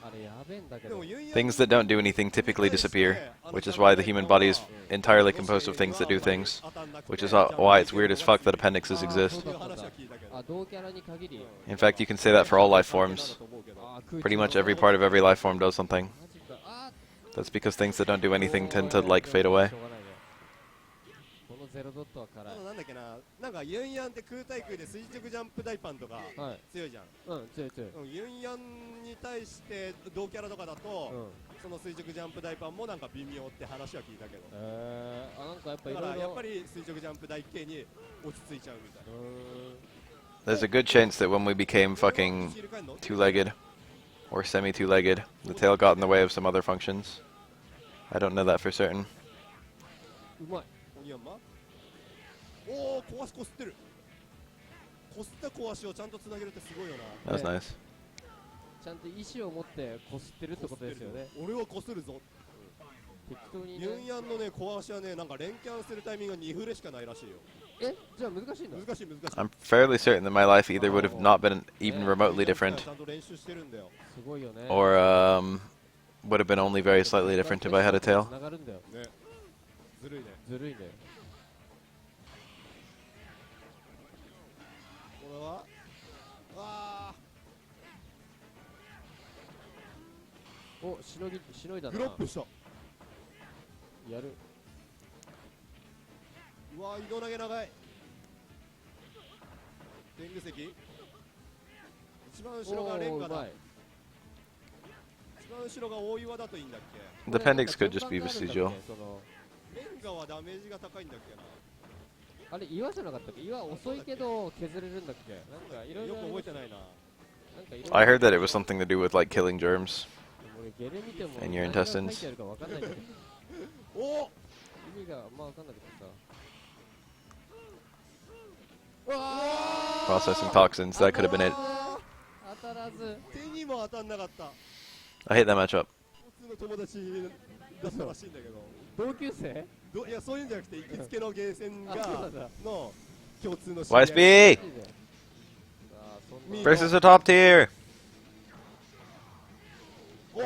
[SPEAKER 5] あれやべえんだけど。
[SPEAKER 2] でもユンヤン
[SPEAKER 1] Things that don't do anything typically disappear, which is why the human body is entirely composed of things that do things, which is why it's weird as fuck that appendixes
[SPEAKER 5] そう
[SPEAKER 1] exist.
[SPEAKER 5] だったんだ。
[SPEAKER 2] 話は聞いたけど。
[SPEAKER 5] あ、同キャラに限り。
[SPEAKER 1] In fact, you can say that for all life forms.
[SPEAKER 5] あー、空気
[SPEAKER 1] Pretty much every part of every life form does something.
[SPEAKER 5] マジか。あ
[SPEAKER 1] That's because things that don't do anything tend to like fade away.
[SPEAKER 5] しょうがないね。このゼロドットは辛い。
[SPEAKER 2] なんだっけな、なんかユンヤンって空対空で垂直ジャンプ大パンとか
[SPEAKER 5] はい。
[SPEAKER 2] 強いじゃん。
[SPEAKER 5] うん、強い強い。
[SPEAKER 2] ユンヤンに対して同キャラとかだと、
[SPEAKER 5] うん。
[SPEAKER 2] その垂直ジャンプ大パンもなんか微妙って話は聞いたけど。
[SPEAKER 5] あ、なんかやっぱい
[SPEAKER 2] だから
[SPEAKER 5] ろいろ。
[SPEAKER 2] やっぱり垂直ジャンプ大系に落ち着いちゃうみたいな。
[SPEAKER 1] There's a good chance that when we became fucking two-legged or semi-two-legged, the tail got in the way of some other functions. I don't know that for certain.
[SPEAKER 5] うまい。
[SPEAKER 2] オニヤンマおー、小足こすってる。こすった小足をちゃんとつなげるってすごいよな。
[SPEAKER 1] That was nice.
[SPEAKER 5] ちゃんと意思を持ってこすってるってことですよね。
[SPEAKER 2] 俺はこするぞ。
[SPEAKER 5] 適当に
[SPEAKER 2] ユン
[SPEAKER 5] ね。
[SPEAKER 2] ヤンのね、小足はね、なんか連キャンするタイミングが2フレしかないらしいよ。
[SPEAKER 5] え、じゃあ難しいんだ。
[SPEAKER 2] 難しい難しい。
[SPEAKER 1] I'm fairly certain that my life either would have not been even remotely different,
[SPEAKER 2] ちゃんと練習してるんだよ。
[SPEAKER 5] すごいよね。
[SPEAKER 1] or would have been only very slightly different if I had a tail.
[SPEAKER 5] 繋がるんだよ。
[SPEAKER 2] ね。ずるいね。
[SPEAKER 5] ずるいね。
[SPEAKER 2] これは
[SPEAKER 5] お、しのいだな。
[SPEAKER 2] グロップした。
[SPEAKER 5] やる。
[SPEAKER 2] うわー、移動投げ長い。天狗石。一番後ろがレンガだ。
[SPEAKER 5] おーうまい。
[SPEAKER 2] 一番後ろが大岩だといいんだっけ。
[SPEAKER 1] The appendix could just be vestigial.
[SPEAKER 5] その
[SPEAKER 2] レンガはダメージが高いんだっけな。
[SPEAKER 5] あれ岩じゃなかったっけ？岩遅いけど削れるんだっけ？なんかいろいろ
[SPEAKER 2] よく覚えてないな。
[SPEAKER 5] なんかいろいろ
[SPEAKER 1] I heard that it was something to do with like killing germs.
[SPEAKER 5] 俺ゲレ見ても
[SPEAKER 1] And your
[SPEAKER 5] 何が
[SPEAKER 1] intestines.
[SPEAKER 5] 書いてあるかわかんないけど
[SPEAKER 2] お
[SPEAKER 5] 意味があんまわかんなくてさ。
[SPEAKER 1] Processing toxins. That could have been it.
[SPEAKER 5] 当たらず。
[SPEAKER 2] 手にも当たんなかった。
[SPEAKER 1] I hate that matchup.
[SPEAKER 2] 普通の友達だったらしいんだけど。
[SPEAKER 5] 同級生？
[SPEAKER 2] いや、そういうんじゃなくて、行きつけのゲーセン
[SPEAKER 5] あ、そうな
[SPEAKER 2] が
[SPEAKER 5] んだ。
[SPEAKER 2] の共通の知り合い。
[SPEAKER 1] YSB
[SPEAKER 5] マジであーそんな
[SPEAKER 1] versus the top tier.
[SPEAKER 2] おお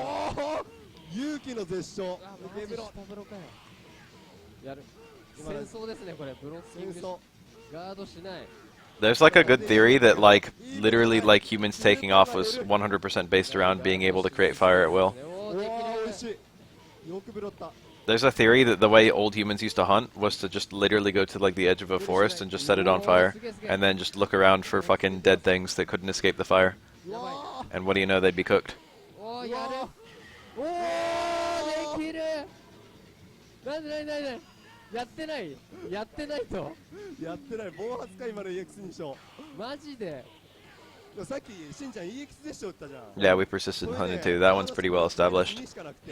[SPEAKER 2] 勇気の絶勝。
[SPEAKER 5] あ、マジ
[SPEAKER 2] ゲブロ
[SPEAKER 5] 下風呂かよ。やる。
[SPEAKER 2] 今
[SPEAKER 5] 戦争ですねこれ。ブロッキング
[SPEAKER 2] 戦争。
[SPEAKER 5] ガードしない。
[SPEAKER 1] There's like a good theory that like literally like humans taking off was 100% based around being able to create fire at will.
[SPEAKER 5] おー
[SPEAKER 2] おお美
[SPEAKER 5] で
[SPEAKER 2] 味しい。よくブロった。
[SPEAKER 1] There's a theory that the way old humans used to hunt was to just literally go to like the edge of a forest and just set it on fire, and then just look around for fucking dead things that couldn't escape the fire.
[SPEAKER 5] やばい。
[SPEAKER 1] And what do you know? They'd be cooked.
[SPEAKER 5] おーやる。おーできる。なんでやってないやってないと
[SPEAKER 2] やってない。暴発か今の EX 認証。
[SPEAKER 5] マジで。
[SPEAKER 2] でもさっきしんちゃん EX でしょったじゃん。
[SPEAKER 1] Yeah, we persisted in hunting too. That one's pretty well established.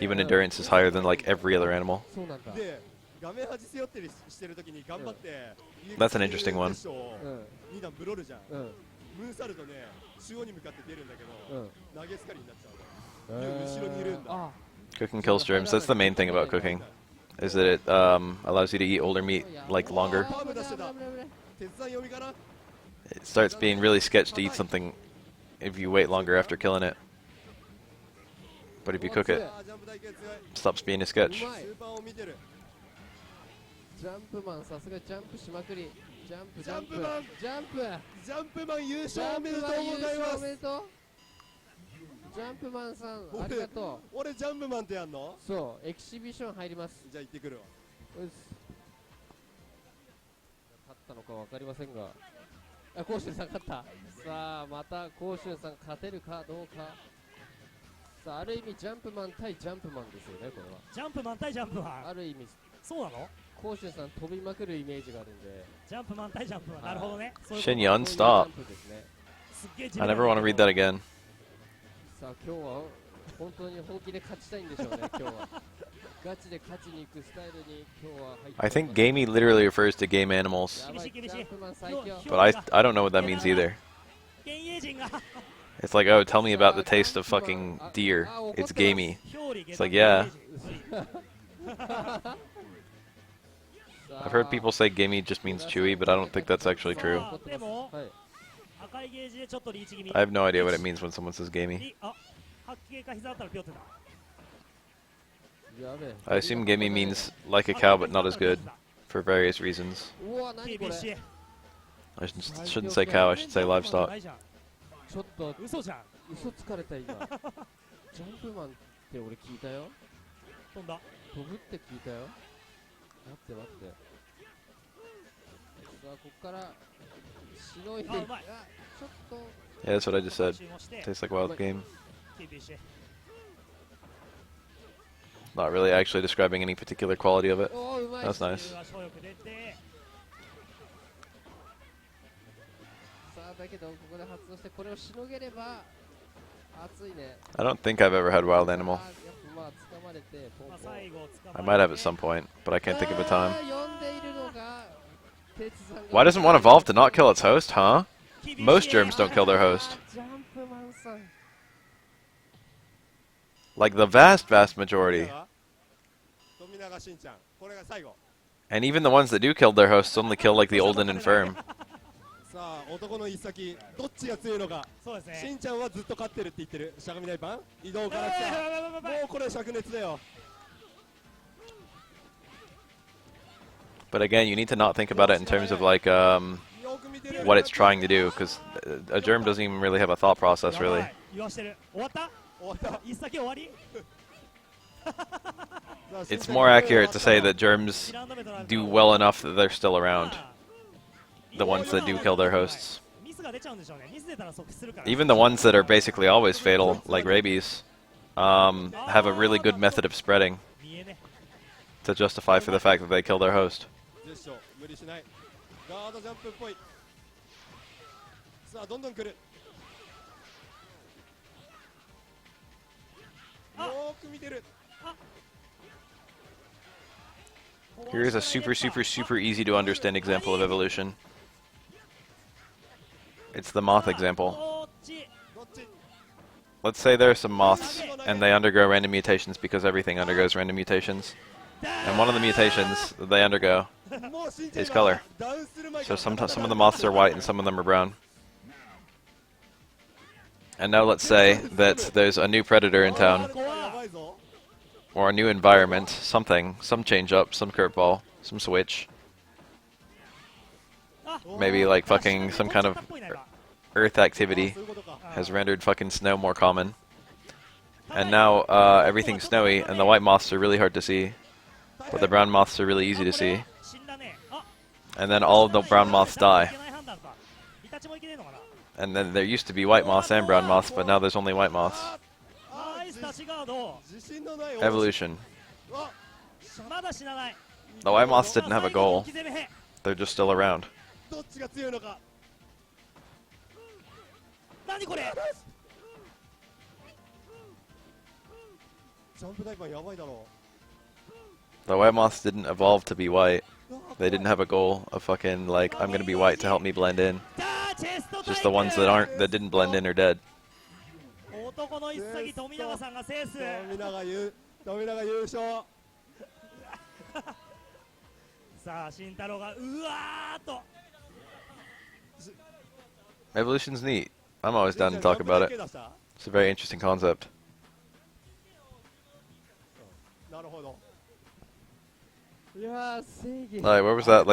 [SPEAKER 1] Even endurance is higher than like every other animal.
[SPEAKER 5] そうなんだ。
[SPEAKER 2] で、画面端背負ってしてるときに頑張って
[SPEAKER 1] That's an interesting one.
[SPEAKER 5] うん
[SPEAKER 2] 2段ブロるじゃん。
[SPEAKER 5] うん
[SPEAKER 2] ムーンサルトね、中央に向かって出るんだけど、
[SPEAKER 5] うん。
[SPEAKER 2] 投げつかりになっちゃうの。で後ろにいるんだ。
[SPEAKER 5] あ
[SPEAKER 1] Cooking kills germs. That's the main thing about cooking, is that it allows you to eat older meat like longer.
[SPEAKER 2] パーム出してた。鉄山読みかな。
[SPEAKER 1] It starts being really sketch to eat something if you wait longer after killing it. But if you cook it,
[SPEAKER 2] あージャンプ台形強い。
[SPEAKER 1] it stops being a sketch.
[SPEAKER 5] うまい
[SPEAKER 2] スーパーを見てる。
[SPEAKER 5] ジャンプマンさすがジャンプしまくり。ジャンプ
[SPEAKER 2] ジャンプマン
[SPEAKER 5] ジャンプ
[SPEAKER 2] ジャンプマン優
[SPEAKER 5] ジ
[SPEAKER 2] 勝おめでとうございます。
[SPEAKER 5] おめでとう。ジャンプマンさんありがとう。
[SPEAKER 2] 俺ジャンプマンってやんの？
[SPEAKER 5] そうエキシビション入ります。
[SPEAKER 2] じゃあ行ってくるわ。
[SPEAKER 5] うっす。ったのか分かりませんが、あ、甲州さん勝った。さあまた甲州さん勝てるかどうか。さあある意味ジャンプマン対ジャンプマンですよね、これは。
[SPEAKER 4] ジャンプマン対ジャンプマン。
[SPEAKER 5] ある意味
[SPEAKER 4] そうなの？
[SPEAKER 5] 甲州さん飛びまくるイメージがあるんで。
[SPEAKER 4] ジャンプマン対ジャンプマン。なるほどね。そういう
[SPEAKER 1] Shin
[SPEAKER 4] こと
[SPEAKER 1] Yun,
[SPEAKER 5] そういう
[SPEAKER 1] stop.
[SPEAKER 5] ジャンプですね。
[SPEAKER 4] すっげえ地
[SPEAKER 1] I
[SPEAKER 4] 味
[SPEAKER 1] never
[SPEAKER 4] なん
[SPEAKER 1] want
[SPEAKER 4] だ
[SPEAKER 1] to
[SPEAKER 4] け
[SPEAKER 1] read
[SPEAKER 4] ど
[SPEAKER 1] that again.
[SPEAKER 5] さあ今日は本当に本気で勝ちたいんでしょうね、今日は。ガチで勝ちに行くスタイルに今日は入っております。
[SPEAKER 1] I think gamey literally refers to game animals,
[SPEAKER 5] やばい、ジャンプマン最強。
[SPEAKER 1] but I don't know what that means either.
[SPEAKER 4] 幻影人が
[SPEAKER 1] It's like, oh, tell me about the taste of fucking deer. It's gamey. It's like, yeah. I've heard people say gamey just means chewy, but I don't think that's actually true.
[SPEAKER 4] でも
[SPEAKER 5] はい、
[SPEAKER 4] 赤いゲージでちょっとリーチ気味。
[SPEAKER 1] I have no idea what it means when someone says gamey.
[SPEAKER 4] あ、白系か膝あったらピョってた。
[SPEAKER 5] やべえ。
[SPEAKER 1] I assume gamey means like a cow, but not as good for various reasons.
[SPEAKER 5] うわ、何これ。
[SPEAKER 4] 厳しい。
[SPEAKER 1] I shouldn't say cow, I should say livestock.
[SPEAKER 4] ないじゃん。
[SPEAKER 5] ちょっと
[SPEAKER 4] 嘘じゃん。
[SPEAKER 5] 嘘つかれた今。ジャンプマンって俺聞いたよ。
[SPEAKER 4] 飛んだ。
[SPEAKER 5] 飛ぶって聞いたよ。待って待って。さあこっからしのいでいく。
[SPEAKER 4] あ、うまい。
[SPEAKER 5] ちょっと
[SPEAKER 1] Yeah, that's what I just said.
[SPEAKER 4] 集合して
[SPEAKER 1] Tastes like wild game.
[SPEAKER 4] 厳しい。
[SPEAKER 1] Not really actually describing any particular quality of it.
[SPEAKER 5] おーうまい。
[SPEAKER 1] That's
[SPEAKER 5] さ
[SPEAKER 1] nice.
[SPEAKER 4] は小力出て。
[SPEAKER 5] あだけどここで発動してこれをしのげれば熱いね。
[SPEAKER 1] I don't think I've ever had wild
[SPEAKER 5] あ
[SPEAKER 1] animal.
[SPEAKER 5] やっぱまあ掴まれてポン
[SPEAKER 4] まあ
[SPEAKER 5] ポン。
[SPEAKER 4] 最後捕
[SPEAKER 1] I
[SPEAKER 4] ま
[SPEAKER 1] might
[SPEAKER 4] え
[SPEAKER 1] have
[SPEAKER 4] て
[SPEAKER 1] at some point, but I can't think of a time.
[SPEAKER 5] 呼んでいるのが鉄さんが。
[SPEAKER 1] Why doesn't one evolve to not kill its host, huh?
[SPEAKER 4] 厳しい
[SPEAKER 1] Most germs don't kill their host.
[SPEAKER 5] ジャンプマンさん。
[SPEAKER 1] Like the vast, vast majority.
[SPEAKER 2] 富永慎ちゃん、これが最後。
[SPEAKER 1] And even the ones that do kill their hosts only kill like the old and infirm.
[SPEAKER 2] さあ男の一先、どっちが強いのか。
[SPEAKER 4] そうですね。
[SPEAKER 2] しんちゃんはずっと勝ってるって言ってる。しゃがみ大パン移動から来た。もうこれ灼熱だよ。
[SPEAKER 1] But again, you need to not think about it in terms of like
[SPEAKER 2] よく見てる。
[SPEAKER 1] what it's trying to do, because a germ doesn't even really have a thought process,
[SPEAKER 4] や
[SPEAKER 1] really.
[SPEAKER 4] ばい言わしてる。終わった？
[SPEAKER 2] 終わった。
[SPEAKER 4] 一先終わり？
[SPEAKER 1] It's more accurate to say that germs
[SPEAKER 4] ラウンド目となると
[SPEAKER 1] do well enough that they're still around.
[SPEAKER 4] まあ
[SPEAKER 1] The ones that do kill their hosts.
[SPEAKER 4] ミスが出ちゃうんでしょうね。ミス出たら即死するから。
[SPEAKER 1] Even the ones that are basically always fatal, like rabies, have a really good method of spreading
[SPEAKER 4] 見えね。
[SPEAKER 1] to justify for the fact that they kill their host.
[SPEAKER 2] ジェスチョ無理しない。ガードジャンプっぽい。さあどんどん来る。よーく見てる。
[SPEAKER 1] Here's a super, super, super easy to understand example of evolution. It's the moth example.
[SPEAKER 4] こっち。
[SPEAKER 2] どっち。
[SPEAKER 1] Let's say there are some moths, and they undergo random mutations because everything undergoes random mutations. And one of the mutations that they undergo
[SPEAKER 2] もうしんちゃん
[SPEAKER 1] is color.
[SPEAKER 2] ダウンする前か
[SPEAKER 1] So
[SPEAKER 2] ら
[SPEAKER 1] some of the moths are white and some of them are brown. And now let's say that there's a new predator in town,
[SPEAKER 2] やばいぞ。
[SPEAKER 1] or a new environment, something, some change up, some curveball, some switch. Maybe like fucking some kind of earth activity
[SPEAKER 2] そういうことか。
[SPEAKER 1] has rendered fucking snow more common. And now everything's snowy, and the white moths are really hard to see, but the brown moths are really easy to see.
[SPEAKER 4] 死んだね。あ、
[SPEAKER 1] And then all of the brown moths die.
[SPEAKER 4] いけない判断か。イタチもいけねえのかな。
[SPEAKER 1] And then there used to be white moths and brown moths, but now there's only white moths.
[SPEAKER 4] ナイスタチガード。
[SPEAKER 2] 自信のない
[SPEAKER 1] Evolution.
[SPEAKER 2] あ
[SPEAKER 4] まだ死なない。
[SPEAKER 1] The white moths didn't have a
[SPEAKER 4] 最後の
[SPEAKER 1] goal.
[SPEAKER 4] 置き攻め。
[SPEAKER 1] They're just still around.
[SPEAKER 2] どっちが強いのか。
[SPEAKER 4] 何これ。
[SPEAKER 2] ジャンプ大パンやばいだろ
[SPEAKER 1] The white moths didn't evolve to be white. They didn't have a goal of fucking like I'm gonna be white to help me blend in.
[SPEAKER 4] チェスト
[SPEAKER 1] Just the ones that aren't that didn't blend in are dead.
[SPEAKER 4] 男の一先富永さんが制す。
[SPEAKER 2] 富永優勝。
[SPEAKER 4] さあ慎太郎がうわーっと。
[SPEAKER 1] Evolution's neat. I'm always down to talk about it. It's a very interesting concept.
[SPEAKER 2] なるほど。
[SPEAKER 5] いやー正義。
[SPEAKER 1] Alright, where was that?